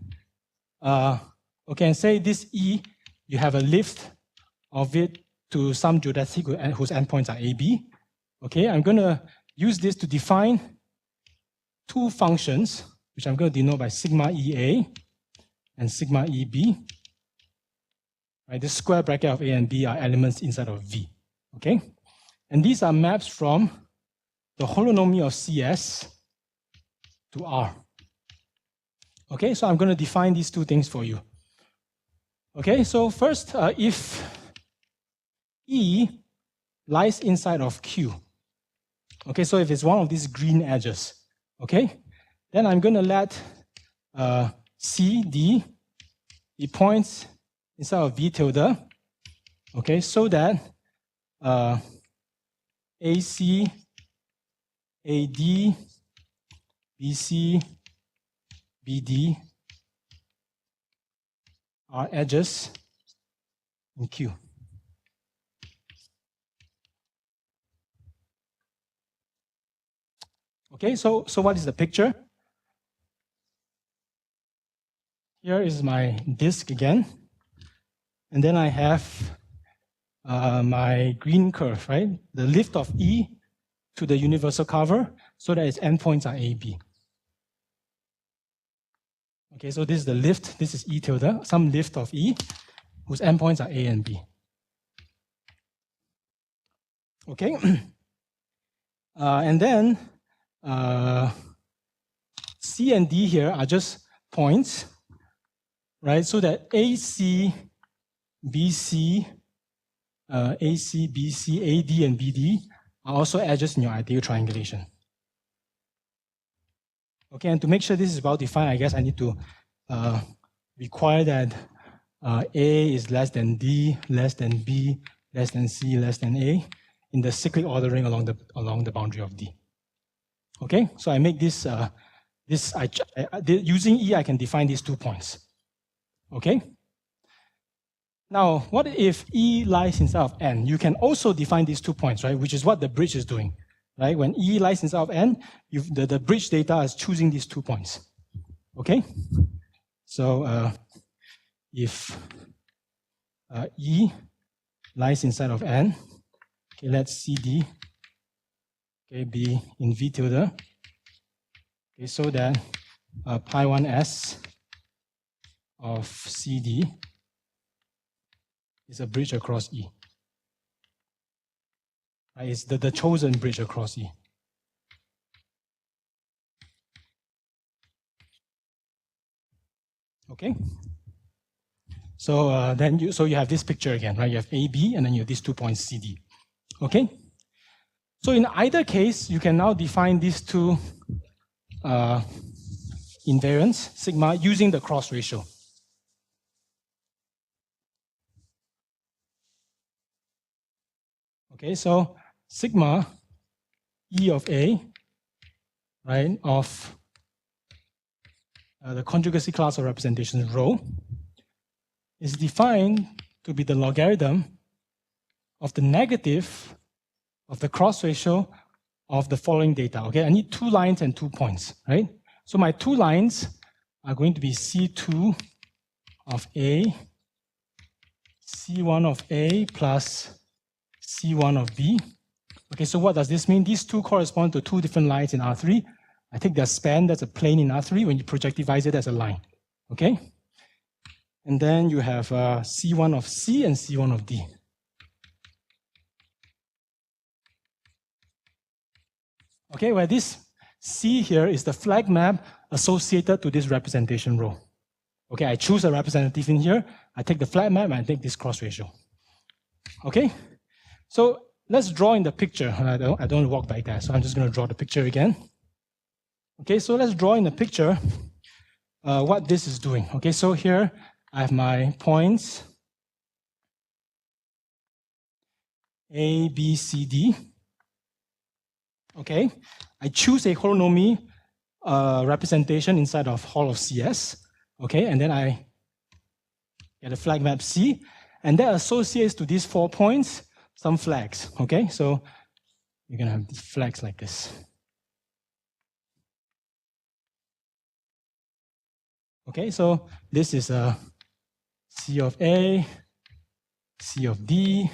okay, and say this E, you have a lift of it to some geodesic whose endpoints are AB. Okay, I'm going to use this to define two functions, which I'm going to denote by sigma EA and sigma EB. Right, this square bracket of A and B are elements inside of V. Okay, and these are maps from the holonomy of CS to R. Okay, so I'm going to define these two things for you. Okay, so first, if E lies inside of Q, okay, so if it's one of these green edges, okay, then I'm going to let C, D be points inside of V tilde, okay, so that AC, AD, BC, BD are edges in Q. Okay, so what is the picture? Here is my disk again. And then I have my green curve, right? The lift of E to the universal cover so that its endpoints are AB. Okay, so this is the lift. This is E tilde, some lift of E whose endpoints are A and B. Okay, and then C and D here are just points, right? So that AC, BC, AC, BC, AD, and BD are also edges in your ideal triangulation. Okay, and to make sure this is well defined, I guess I need to require that A is less than D, less than B, less than C, less than A in the cyclic ordering along the boundary of D. Okay, so I make this, using E, I can define these 2 points. Okay? Now, what if E lies inside of N? You can also define these 2 points, right? Which is what the bridge is doing, right? When E lies inside of N, the bridge data is choosing these 2 points. Okay? So if E lies inside of N, okay, let CD okay, be in V tilde, okay, so that pi 1s of CD is a bridge across E. Right? It's the chosen bridge across E. Okay? So then you have this picture again, right? You have AB and then you have these 2 points CD. Okay? So in either case, you can now define these two invariants, sigma, using the cross ratio. Okay, so sigma E of A, right, of the conjugacy class of representations rho is defined to be the logarithm of the negative of the cross ratio of the following data. Okay, I need 2 lines and 2 points, right? So my 2 lines are going to be C2 of A, C1 of A plus C1 of B. Okay, so what does this mean? These 2 correspond to 2 different lines in R3. I take their span, that's a plane in R3. When you projectivize it as a line, okay? And then you have C1 of C and C1 of D. Okay, where this C here is the flag map associated to this representation rho. Okay, I choose a representative in here, I take the flag map and I take this cross ratio. Okay, so let's draw in the picture. I don't want to walk like that, so I'm just going to draw the picture again. Okay, so let's draw in the picture what this is doing. Okay, so here I have my points A, B, C, D. Okay, I choose a holonomy representation inside of Hall of CS, okay, and then I get a flag map C, and that associates to these 4 points some flags, okay? So you're gonna have these flags like this. Okay, so this is a C of A, C of D,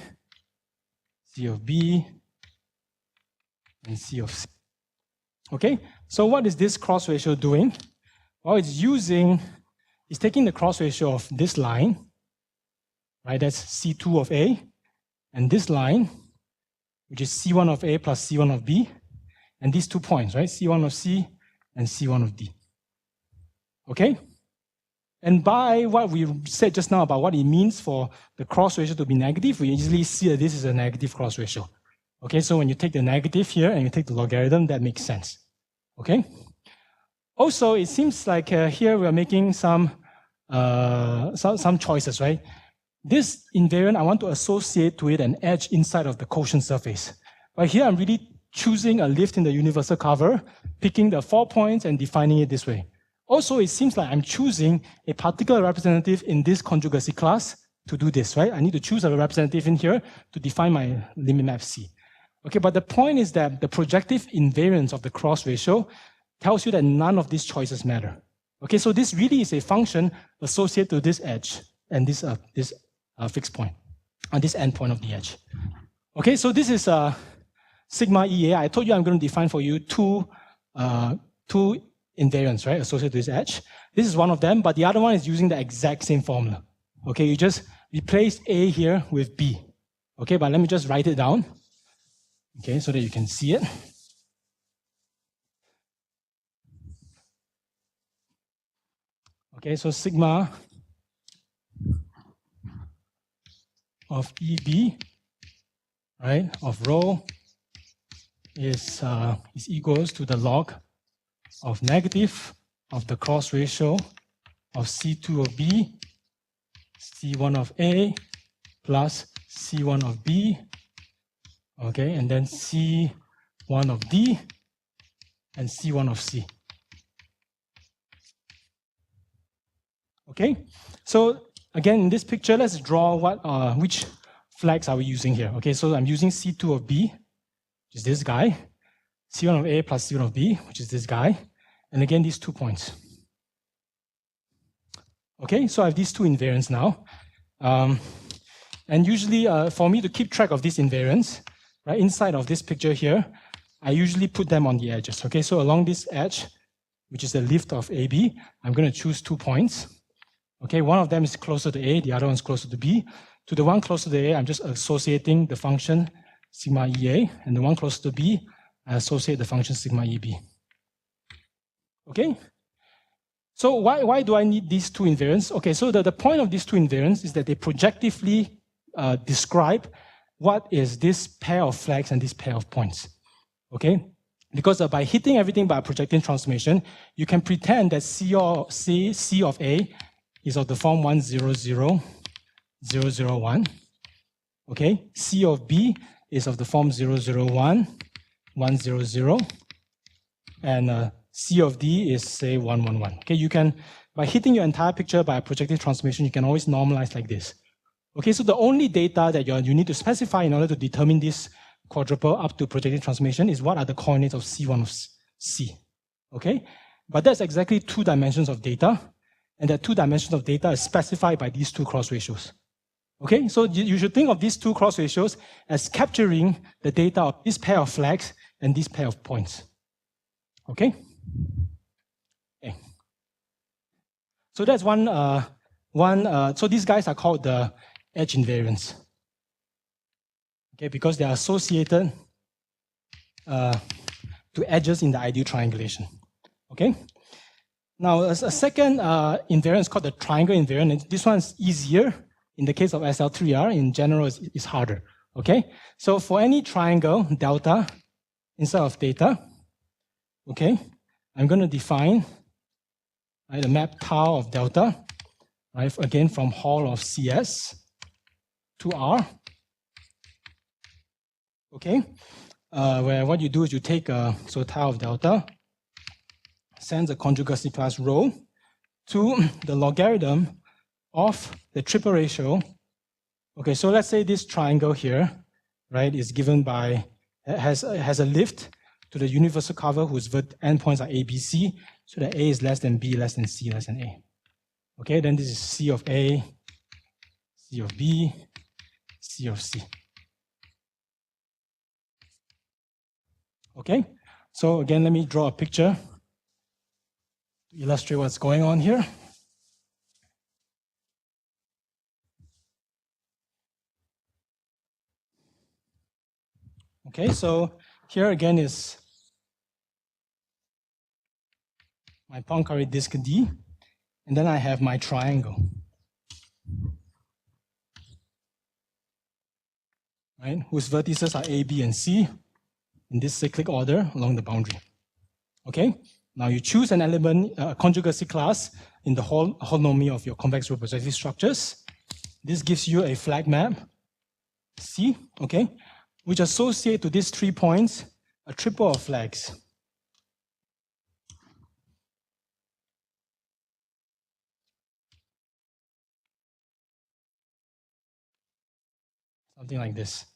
C of B, and C of C. Okay, so what is this cross ratio doing? Well, it's taking the cross ratio of this line, right? That's C2 of A, and this line, which is C1 of A plus C1 of B, and these 2 points, right? C1 of C and C1 of D. Okay? And by what we said just now about what it means for the cross ratio to be negative, we easily see that this is a negative cross ratio. Okay, so when you take the negative here and you take the logarithm, that makes sense. Okay? Also, it seems like here we are making some choices, right? This invariant, I want to associate to it an edge inside of the quotient surface. But here I'm really choosing a lift in the universal cover, picking the 4 points and defining it this way. Also, it seems like I'm choosing a particular representative in this conjugacy class to do this, right? I need to choose a representative in here to define my limit map C. Okay, but the point is that the projective invariance of the cross ratio tells you that none of these choices matter. Okay, so this really is a function associated to this edge and this fixed point, on this endpoint of the edge. Okay, so this is sigma EA. I told you I'm going to define for you two invariants, right, associated to this edge. This is one of them, but the other one is using the exact same formula. Okay, you just replace A here with B. Okay, but let me just write it down. Okay, so that you can see it. Okay, so sigma of EB, right, of rho is equals to the log of negative of the cross ratio of C2 of B, C1 of A plus C1 of B, okay, and then C1 of D and C1 of C. Okay, so again, in this picture, let's draw which flags are we using here. Okay, so I'm using C2 of B, which is this guy, C1 of A plus C1 of B, which is this guy, and again, these 2 points. Okay, so I have these two invariants now. And usually, for me to keep track of these invariants, right, inside of this picture here, I usually put them on the edges. Okay, so along this edge, which is the lift of AB, I'm going to choose 2 points. Okay, one of them is closer to A, the other one is closer to B. To the one closer to A, I'm just associating the function sigma EA, and the one closer to B, I associate the function sigma EB. Okay? So why do I need these two invariants? Okay, so the point of these two invariants is that they projectively describe what is this pair of flags and this pair of points. Okay? Because by hitting everything by a projective transformation, you can pretend that C of A is of the form 1, 0, 0, 0, 0, 1. Okay? C of B is of the form 0, 0, 1, 1, 0, 0. And C of D is, say, 1, 1, 1. Okay, you can, by hitting your entire picture by a projective transformation, you can always normalize like this. Okay, so the only data that you need to specify in order to determine this quadruple up to projective transformation is what are the coordinates of C1 of C. Okay, but that's exactly 2 dimensions of data, and that 2 dimensions of data is specified by these 2 cross ratios. Okay, so you should think of these 2 cross ratios as capturing the data of this pair of flags and this pair of points. Okay? Okay. So that's so these guys are called the edge invariants. Okay, because they are associated to edges in the ideal triangulation. Okay? Now, a second invariant is called the triangle invariant. This one is easier. In the case of SL3R, in general, it's harder. Okay? So for any triangle, delta, inside of theta, okay, I'm going to define the map tau of delta, right, again from Hall of CS to R. Okay, where what you do is you take so tau of delta sends a conjugacy class rho to the logarithm of the triple ratio. Okay, so let's say this triangle here, right, is given by, has a lift to the universal cover whose endpoints are A, B, C, so that A is less than B, less than C, less than A. Okay, then this is C of A, C of B, C of C. Okay, so again, let me draw a picture to illustrate what's going on here. Okay, so here again is my Poincare disk D, and then I have my triangle, right, whose vertices are A, B, and C in this cyclic order along the boundary. Okay, now you choose an element, conjugacy class in the holonomy of your convex row projective structures. This gives you a flag map, C, okay, which associate to these 3 points a triple of flags. Something like this.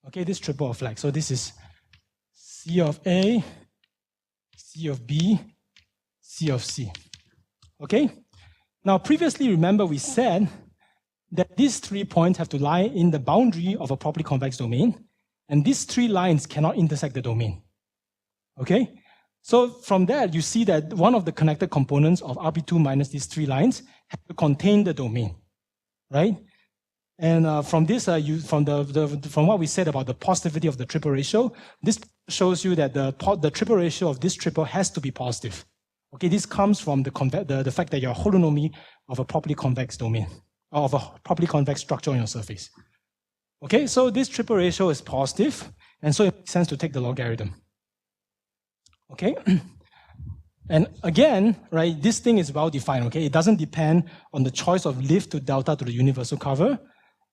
Okay, this triple of flags. So this is C of A, C of B, C of C. Okay? Now, previously, remember we said that these 3 points have to lie in the boundary of a properly convex domain, and these 3 lines cannot intersect the domain. Okay? So from that, you see that one of the connected components of RP2 minus these 3 lines have to contain the domain, right? And from this, from what we said about the positivity of the triple ratio, this shows you that the triple ratio of this triple has to be positive. Okay, this comes from the fact that you're a holonomy of a properly convex domain, or of a properly convex structure on your surface. Okay, so this triple ratio is positive, and so it makes sense to take the logarithm. Okay, and again, right, this thing is well defined. Okay, it doesn't depend on the choice of lift to delta to the universal cover.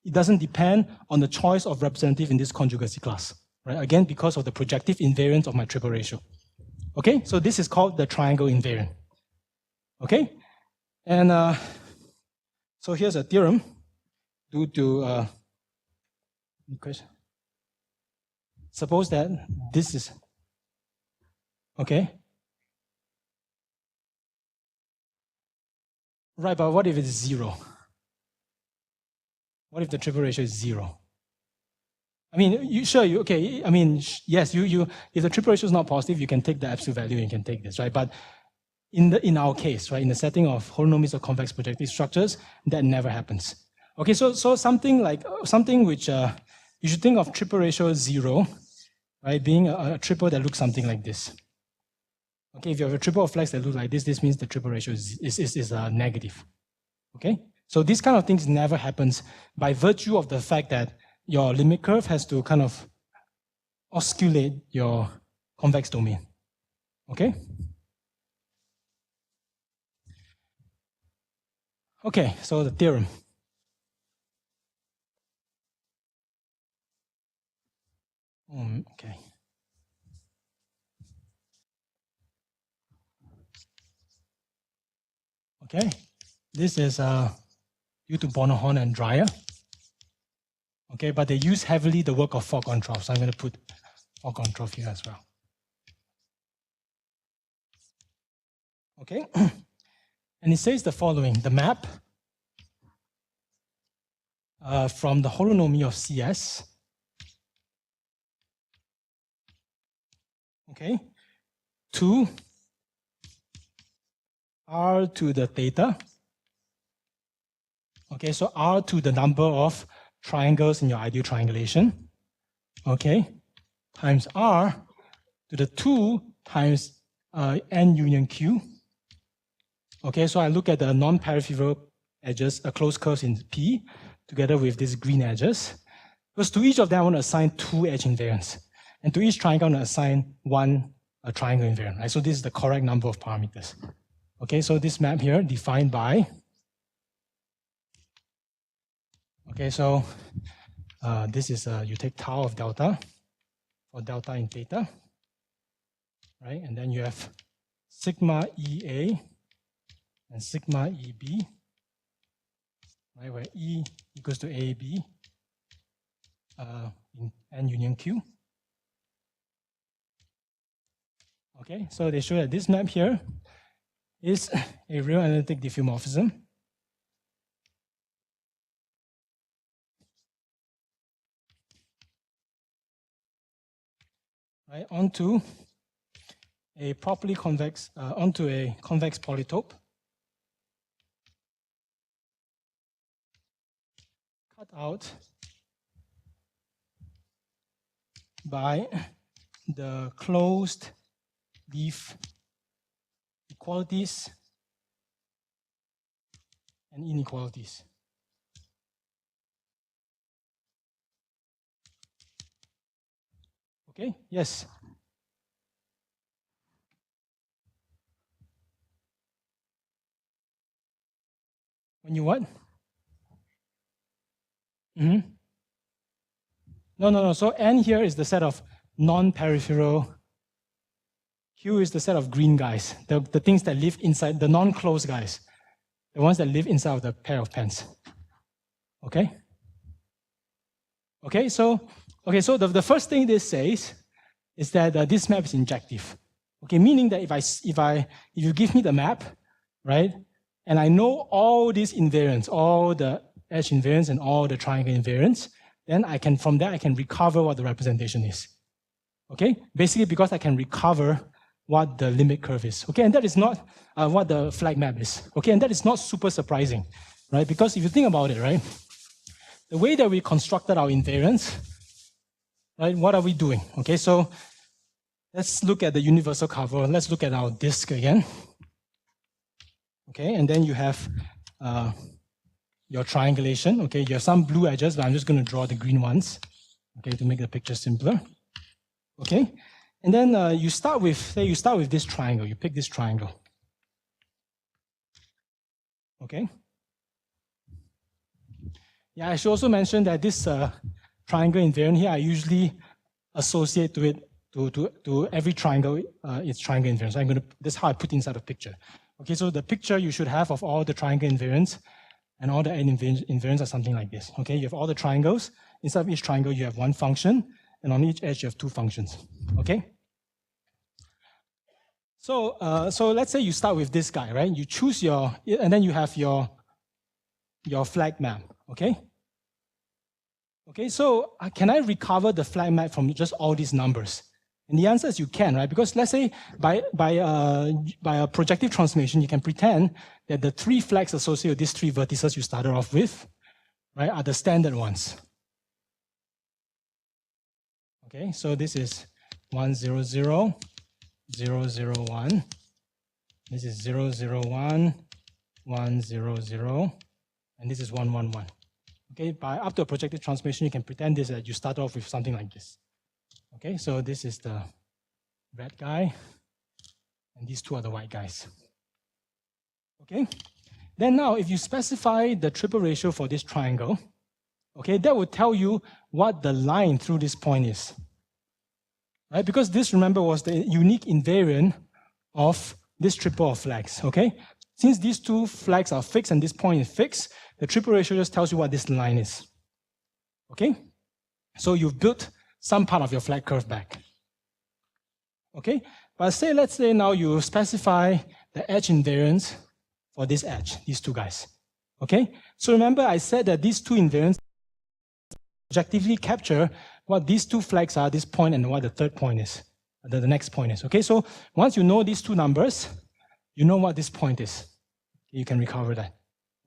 It doesn't depend on the choice of representative in this conjugacy class, right? Again, because of the projective invariant of my triple ratio. Okay, so this is called the triangle invariant. Okay, and so here's a theorem due to question. Suppose that this is okay. Right, but what if it's 0? What if the triple ratio is 0? I mean, yes, if the triple ratio is not positive, you can take the absolute value and you can take this, right? But in our case, right, in the setting of holonomies of convex projective structures, that never happens. Okay, so something which you should think of triple ratio 0, right, being a triple that looks something like this. Okay, if you have a triple of flags that look like this means the triple ratio is negative. Okay, so these kind of things never happens by virtue of the fact that your limit curve has to kind of osculate your convex domain. Okay? Okay, so the theorem. Okay. Okay, this is due to Bonahon and Dreyer. Okay, but they use heavily the work of Fock-Ontroff, so I'm going to put Fock-Ontroff here as well. Okay, and it says the following: the map from the holonomy of CS, okay, to R to the theta. Okay, so R to the number of triangles in your ideal triangulation, okay, times R to the 2 times N union Q. Okay, so I look at the non-peripheral edges, closed curves in P, together with these green edges. Because to each of them, I want to assign 2 edge invariants. And to each triangle, I want to assign 1 triangle invariant, right? So this is the correct number of parameters. Okay, so this map here defined by, okay, so this is, you take tau of delta, or delta in theta, right? And then you have sigma EA and sigma EB, right? Where E equals to AB in N union Q. Okay, so they show that this map here is a real analytic diffeomorphism. Right, onto a properly convex, onto a convex polytope, cut out by the closed leaf equalities and inequalities. Okay, yes. When you what? Mm-hmm. No. So N here is the set of non-peripheral. Q is the set of green guys, the things that live inside, the non-closed guys, the ones that live inside of the pair of pens. Okay? Okay, so the first thing this says is that this map is injective. Okay, meaning that if you give me the map, right, and I know all these invariants, all the edge invariants and all the triangle invariants, then from there I can recover what the representation is. Okay, basically because I can recover what the limit curve is. Okay, and that is not what the flag map is. Okay, and that is not super surprising, right? Because if you think about it, right, the way that we constructed our invariants, right, what are we doing? Okay, so let's look at the universal cover. Let's look at our disk again. Okay, and then you have your triangulation. Okay, you have some blue edges, but I'm just going to draw the green ones, okay, to make the picture simpler. Okay, and then you start with, say you start with this triangle. You pick this triangle. Okay. Yeah, I should also mention that this triangle invariant here, I usually associate to it to every triangle its triangle invariant. So this is how I put inside the picture. Okay, so the picture you should have of all the triangle invariants and all the n invariants are something like this. Okay, you have all the triangles. Inside of each triangle, you have one function, and on each edge, you have two functions. Okay. So let's say you start with this guy, right? You choose and then you have your flag map. Okay. Okay, so can I recover the flag map from just all these numbers? And the answer is you can, right? Because let's say by a projective transformation, you can pretend that the three flags associated with these three vertices you started off with, right, are the standard ones. Okay, so this is 1, 0, 0, 0, 0, 1. This is 0, 0, 1, 1, 0, 0, and this is 1, 1, 1. Okay, by up to a projective transformation, you can pretend this that you start off with something like this. Okay, so this is the red guy, and these two are the white guys. Okay, then now if you specify the triple ratio for this triangle, okay, that will tell you what the line through this point is. Right, because this, remember, was the unique invariant of this triple of flags. Okay, since these two flags are fixed and this point is fixed, the triple ratio just tells you what this line is. Okay, so you've built some part of your flag curve back. Okay, but let's say now you specify the edge invariance for this edge, these two guys. Okay, so remember I said that these two invariants objectively capture what these two flags are, this point and what the third point is, the next point is. Okay, so once you know these two numbers, you know what this point is. You can recover that.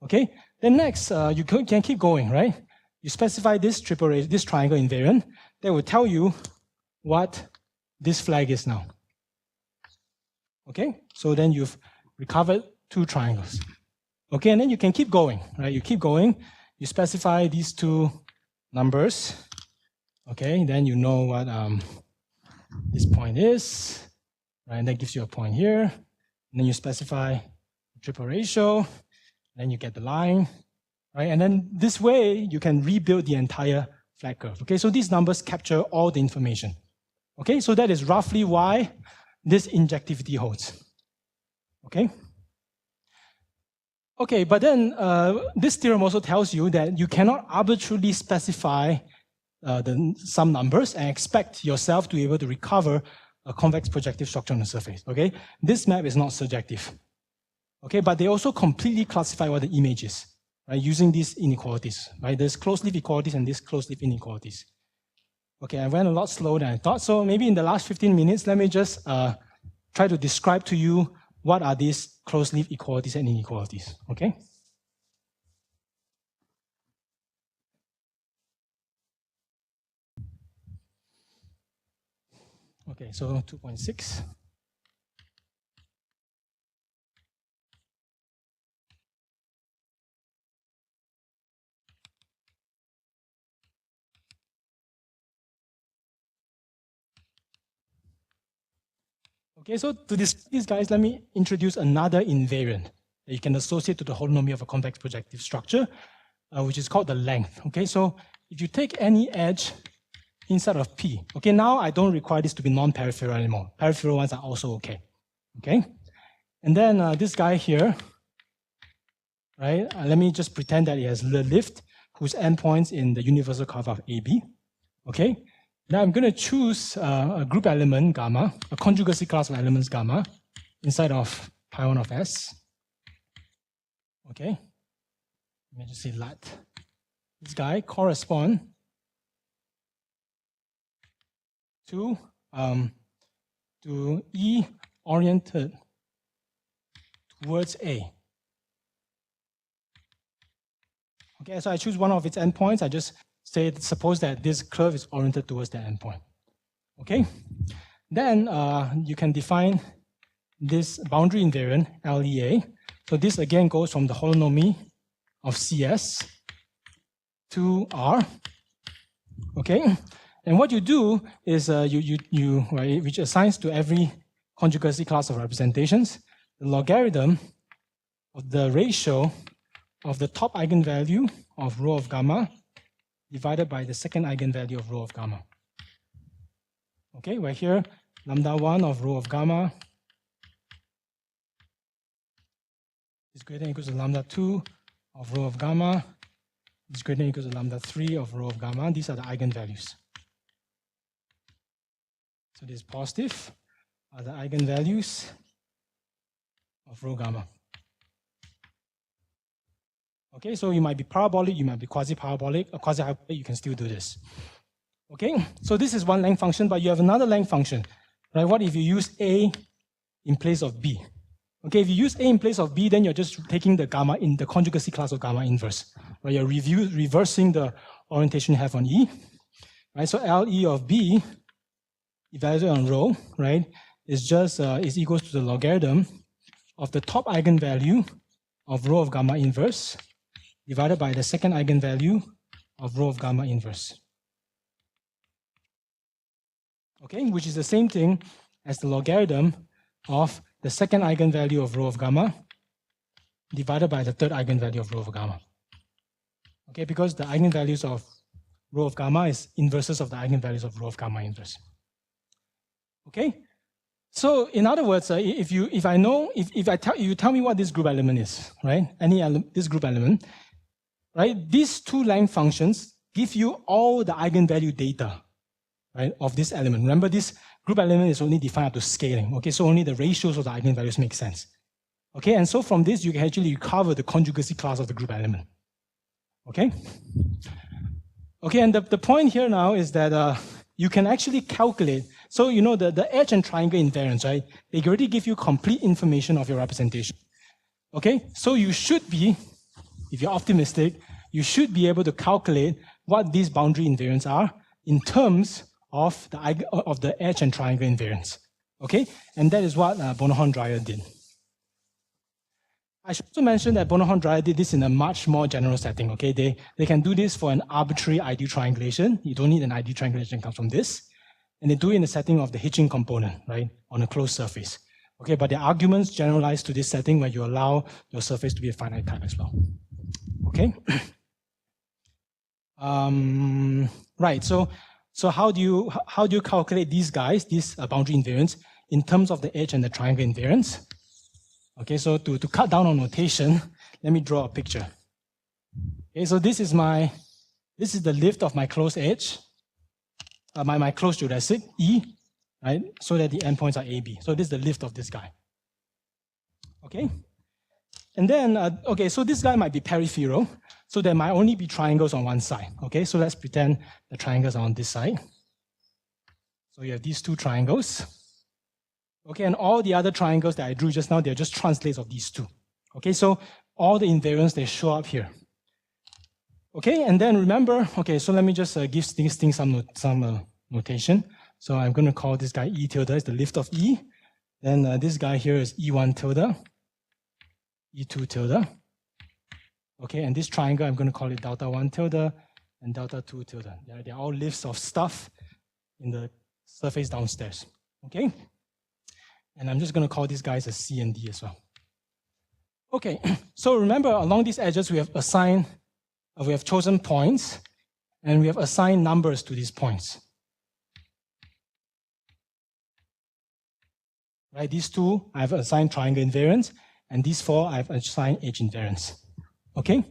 Okay, then next, you can keep going, right? You specify this this triangle invariant that will tell you what this flag is now. Okay, so then you've recovered two triangles. Okay, and then you can keep going, right? You keep going, you specify these two numbers. Okay, then you know what this point is, right? And that gives you a point here. And then you specify the triple ratio, then you get the line, right? And then this way, you can rebuild the entire flag curve. Okay, so these numbers capture all the information. Okay, so that is roughly why this injectivity holds. Okay? Okay, but then this theorem also tells you that you cannot arbitrarily specify some numbers and expect yourself to be able to recover a convex projective structure on the surface. Okay? This map is not surjective. Okay, but they also completely classify what the image is, right, using these inequalities. Right? There's closed-leaf equalities and these closed-leaf inequalities. Okay, I went a lot slower than I thought, so maybe in the last 15 minutes, let me just try to describe to you what are these closed-leaf equalities and inequalities. Okay? Okay, so 2.6. Okay, so to describe these guys, let me introduce another invariant that you can associate to the holonomy of a convex projective structure, which is called the length. Okay, so if you take any edge inside of P, okay, now I don't require this to be non-peripheral anymore. Peripheral ones are also okay. Okay, and then this guy here, right? Let me just pretend that it has the lift whose endpoints in the universal cover of AB. Okay. Now I'm going to choose a group element gamma, a conjugacy class of elements gamma, inside of pi1 of S. Okay, let me just say let. This guy correspond to E oriented towards A. Okay, so I choose one of its endpoints. I just say, suppose that this curve is oriented towards the endpoint. Okay? Then you can define this boundary invariant, LEA. So this again goes from the holonomy of CS to R. Okay? And what you do is right, which assigns to every conjugacy class of representations the logarithm of the ratio of the top eigenvalue of rho of gamma divided by the second eigenvalue of rho of gamma. Okay, where here lambda 1 of rho of gamma is greater than or equals to lambda 2 of rho of gamma is greater than or equals to lambda 3 of rho of gamma. These are the eigenvalues. So this positive are the eigenvalues of rho gamma. Okay, so you might be parabolic, you might be quasi-parabolic, or quasi-hyperbolic, you can still do this. Okay, so this is one length function, but you have another length function, right? What if you use A in place of B? Okay, if you use A in place of B, then you're just taking the gamma in the conjugacy class of gamma inverse, right? You're reversing the orientation you have on E, right? So LE of B, evaluated on rho, right, is just is equals to the logarithm of the top eigenvalue of rho of gamma inverse divided by the second eigenvalue of rho of gamma inverse. Okay, which is the same thing as the logarithm of the second eigenvalue of rho of gamma divided by the third eigenvalue of rho of gamma. Okay, because the eigenvalues of rho of gamma is inverses of the eigenvalues of rho of gamma inverse. Okay, so in other words, if you tell me what this group element is, right? This group element, right? These two length functions give you all the eigenvalue data, right, of this element. Remember, this group element is only defined up to scaling. Okay, so only the ratios of the eigenvalues make sense. Okay, and so from this you can actually recover the conjugacy class of the group element. Okay. Okay, and the point here now is that you can actually calculate. So you know the edge and triangle invariants, right? They already give you complete information of your representation. Okay, so you should be, if you're optimistic, you should be able to calculate what these boundary invariants are in terms of the edge and triangle invariants. Okay, and that is what Bonahon-Dreyer did. I should also mention that Bonahon-Dreyer did this in a much more general setting. Okay, they can do this for an arbitrary ideal triangulation. You don't need an ideal triangulation, comes from this. And they do it in the setting of the hitching component, right, on a closed surface. Okay, but the arguments generalize to this setting where you allow your surface to be a finite type as well. Okay. Right. So how do you calculate these guys, these boundary invariants, in terms of the edge and the triangle invariance. Okay, so to cut down on notation, let me draw a picture. Okay, so this is the lift of my closed edge, my closed geodesic, E, right? So that the endpoints are AB. So this is the lift of this guy. Okay? And then, okay, so this guy might be peripheral, so there might only be triangles on one side. Okay, so let's pretend the triangles are on this side. So you have these two triangles. Okay, and all the other triangles that I drew just now, they're just translates of these two. Okay, so all the invariants, they show up here. Okay, and then remember, okay, so let me just give these things some notation. So I'm going to call this guy E tilde, is the lift of E. Then this guy here is E1 tilde, E2 tilde. Okay, and this triangle, I'm going to call it delta 1 tilde and delta 2 tilde. They're all lifts of stuff in the surface downstairs. Okay, and I'm just going to call these guys as C and D as well. Okay, so remember, along these edges, we have chosen points, and we have assigned numbers to these points. Right, these two, I've assigned triangle invariants, and these four, I've assigned edge invariants. Okay?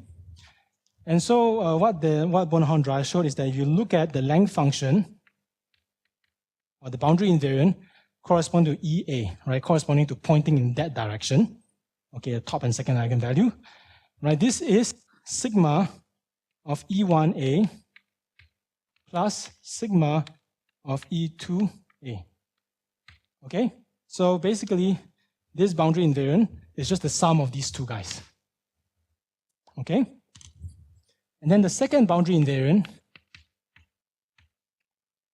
And so what Bonhomme Dry showed is that if you look at the length function, or the boundary invariant, correspond to EA, right, corresponding to pointing in that direction, okay, the top and second eigenvalue, right, this is sigma of E1A plus sigma of E2A. Okay? So basically, this boundary invariant is just the sum of these two guys. Okay? And then the second boundary invariant,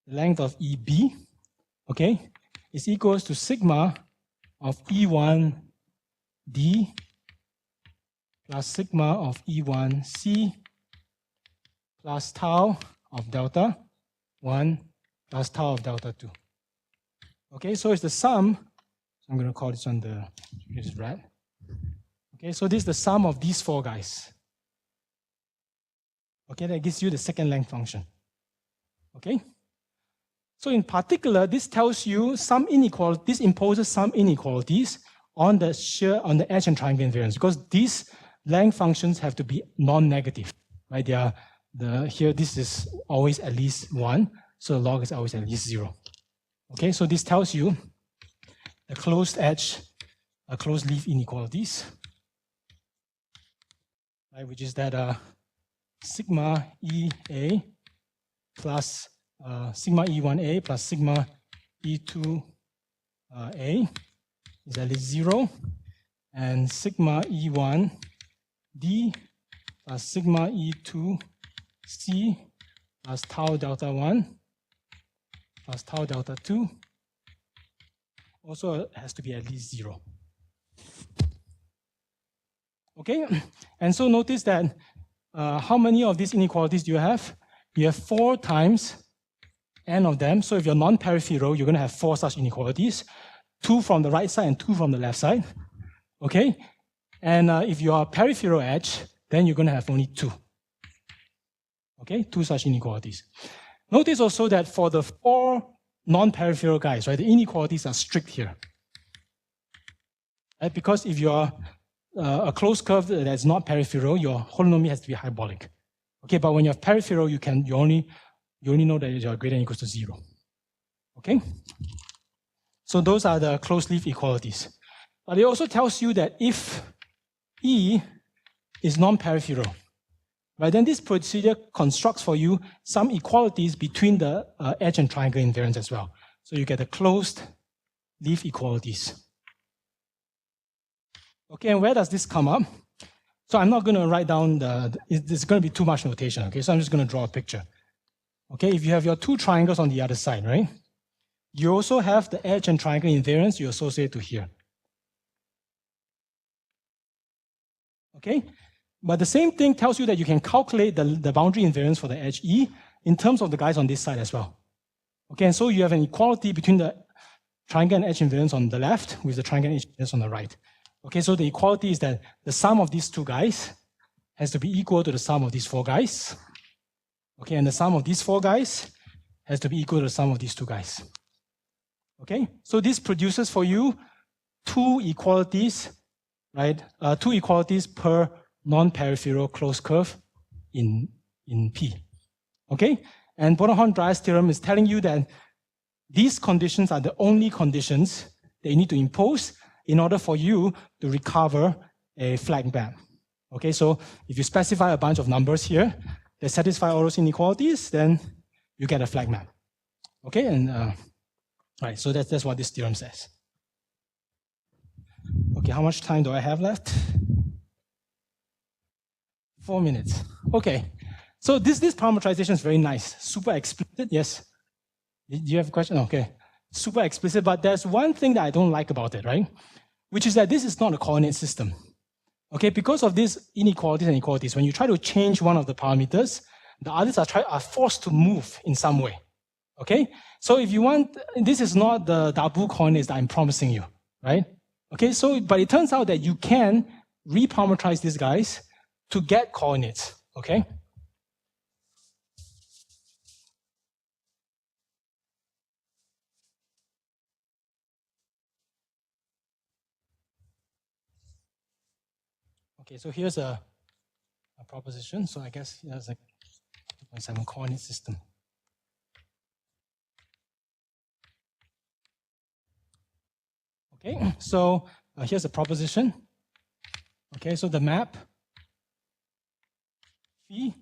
the length of EB, okay, is equals to sigma of E1D plus sigma of E1C plus tau of delta 1 plus tau of delta 2. Okay, so it's the sum. So I'm going to call this one this is red. Okay, so this is the sum of these four guys. Okay, that gives you the second length function. Okay? So in particular, this tells you some inequality, this imposes some inequalities on the edge and triangle invariance, because these length functions have to be non-negative, right? Here this is always at least 1, so the log is always at least 0. Okay, so this tells you the closed edge, closed leaf inequalities, right, which is that sigma EA plus sigma E1A plus sigma E2A is at least 0, and sigma E1D plus sigma E2C plus tau delta 1 plus tau delta 2 also has to be at least 0. Okay, and so notice that how many of these inequalities do you have? You have 4 times n of them. So if you're non-peripheral, you're going to have 4 such inequalities, 2 from the right side and 2 from the left side. Okay, and if you are peripheral edge, then you're going to have only 2. Okay, 2 such inequalities. Notice also that for the 4 non-peripheral guys, right, the inequalities are strict here. Right? Because if you are a closed curve that's not peripheral, your holonomy has to be hyperbolic. Okay, but when you're peripheral, you only know that you're greater than or equals to 0. Okay? So those are the closed leaf equalities. But it also tells you that if E is non-peripheral, right, then this procedure constructs for you some equalities between the edge and triangle invariants as well. So you get the closed leaf equalities. Okay, and where does this come up? So I'm not going to write down it's going to be too much notation, okay? So I'm just going to draw a picture. Okay, if you have your 2 triangles on the other side, right? You also have the edge and triangle invariance you associate to here. Okay, but the same thing tells you that you can calculate the boundary invariance for the edge E in terms of the guys on this side as well. Okay, and so you have an equality between the triangle and edge invariance on the left with the triangle and edge invariance on the right. Okay, so the equality is that the sum of these 2 guys has to be equal to the sum of these 4 guys. Okay, and the sum of these 4 guys has to be equal to the sum of these 2 guys. Okay, so this produces for you two equalities, right? Two equalities per non-peripheral closed curve in P. Okay, and Born-Dreyer's theorem is telling you that these conditions are the only conditions that you need to impose in order for you to recover a flag map. Okay, so if you specify a bunch of numbers here that satisfy all those inequalities, then you get a flag map. Okay, and right, so that's what this theorem says. Okay, how much time do I have left? 4 minutes. Okay, so this parameterization is very nice, super explicit. Yes. Do you have a question? Okay, super explicit, but there's one thing that I don't like about it, right? Which is that this is not a coordinate system. Okay, because of these inequalities and equalities, when you try to change one of the parameters, the others are forced to move in some way. Okay, so if you want, this is not the double coordinates that I'm promising you, right? Okay, so but it turns out that you can reparameterize these guys to get coordinates. Okay. Okay, so here's a proposition. So I guess there's a 2.7 coordinate system. Okay, so here's a proposition. Okay, so the map phi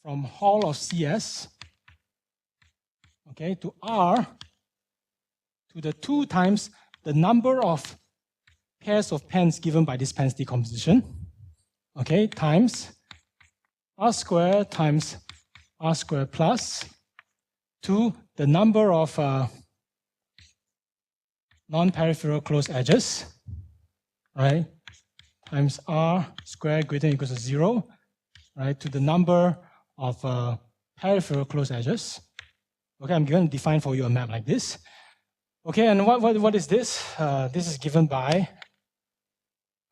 from Hall of CS, okay, to R to the 2 times the number of pairs of pens given by this pens decomposition, okay, times R squared times R squared plus to the number of non-peripheral closed edges, right, times R squared greater than or equals to 0, right, to the number of peripheral closed edges. Okay, I'm going to define for you a map like this. Okay, and what is this? This is given by,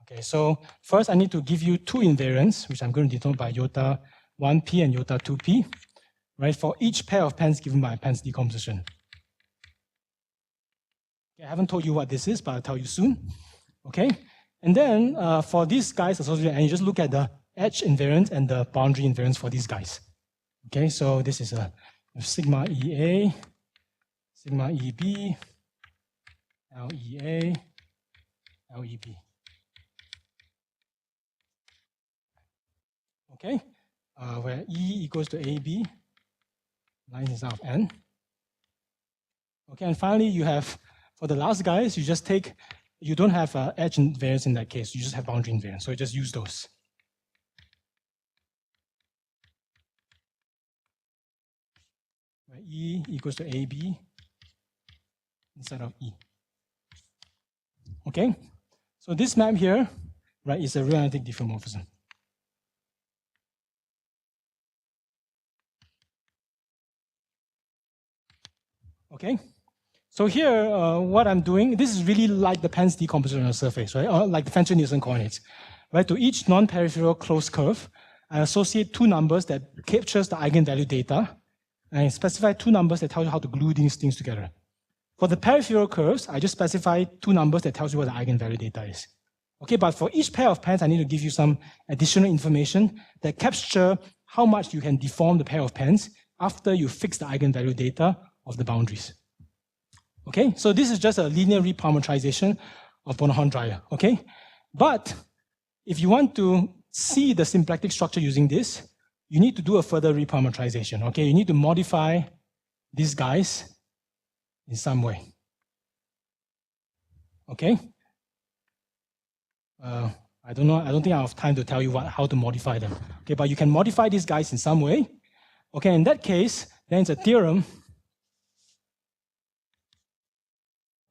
okay, so first I need to give you 2 invariants, which I'm going to denote by iota 1p and iota 2p, right, for each pair of pens given by pens decomposition. Okay, I haven't told you what this is, but I'll tell you soon. Okay, and then for these guys associated, and you just look at the edge invariant and the boundary invariance for these guys. Okay, so this is a sigma EA, sigma EB, LEA, LEB. Okay, where E equals to AB, line is out of N. Okay, and finally you have, for the last guys, you just take, you don't have edge invariance in that case, you just have boundary invariance, so you just use those. Where E equals to AB instead of E. Okay, so this map here, right, is a real analytic diffeomorphism. Okay, so here, what I'm doing, this is really like the Pence decomposition on the surface, right? Or like the Fenton-Nielsen coordinates, right? To each non-peripheral closed curve, I associate 2 numbers that captures the eigenvalue data, and I specify 2 numbers that tell you how to glue these things together. For the peripheral curves, I just specify 2 numbers that tells you what the eigenvalue data is. Okay, but for each pair of pens, I need to give you some additional information that capture how much you can deform the pair of pens after you fix the eigenvalue data of the boundaries. Okay, so this is just a linear reparametrization of Born-Dreyer. Okay, but if you want to see the symplectic structure using this, you need to do a further reparametrization. Okay, you need to modify these guys in some way. Okay, I don't know. I don't think I have time to tell you how to modify them. Okay, but you can modify these guys in some way. Okay, in that case, then it's a theorem,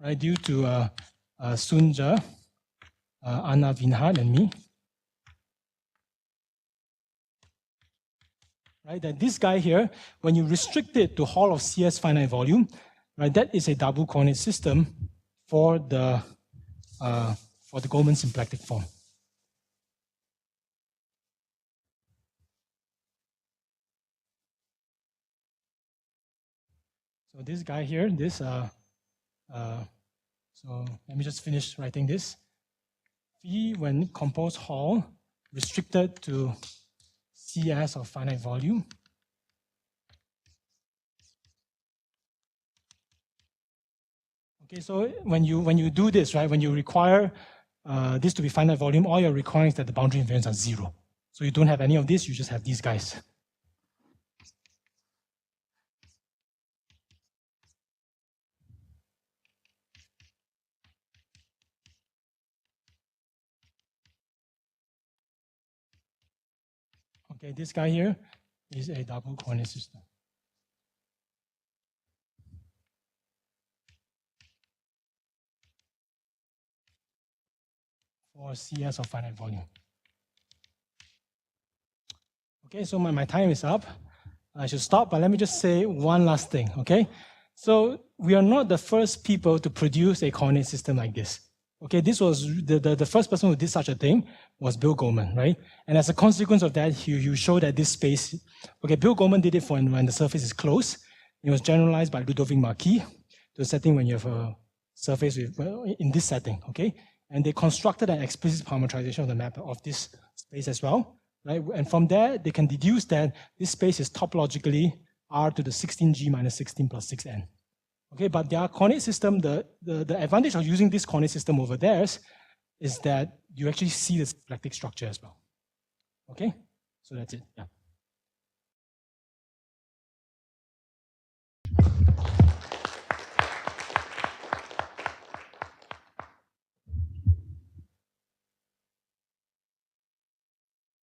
right, due to Sunja, Anna Vinhard, and me. Right, that this guy here, when you restrict it to Hall of CS finite volume, right, that is a double coordinate system for the Goldman symplectic form. So this guy here, this So let me just finish writing this. Phi, when composed Hall, restricted to CS of finite volume. Okay, so when you do this, right, when you require this to be finite volume, all you're requiring is that the boundary invariants are 0. So you don't have any of this, you just have these guys. Okay, this guy here is a double coordinate system. For CS of finite volume. Okay, so my time is up. I should stop, but let me just say one last thing, okay? So we are not the first people to produce a coordinate system like this. Okay, this was the first person who did such a thing was Bill Goldman, right? And as a consequence of that, you show that this space, okay, Bill Goldman did it for when the surface is closed. It was generalized by Ludovic Marquis to a setting when you have a surface with, in this setting, okay? And they constructed an explicit parametrization of the map of this space as well, right? And from there, they can deduce that this space is topologically R to the 16G minus 16 plus 6N. Okay, but their coordinate system, the advantage of using this coordinate system over theirs is that you actually see the symplectic structure as well. Okay, so that's it. Yeah.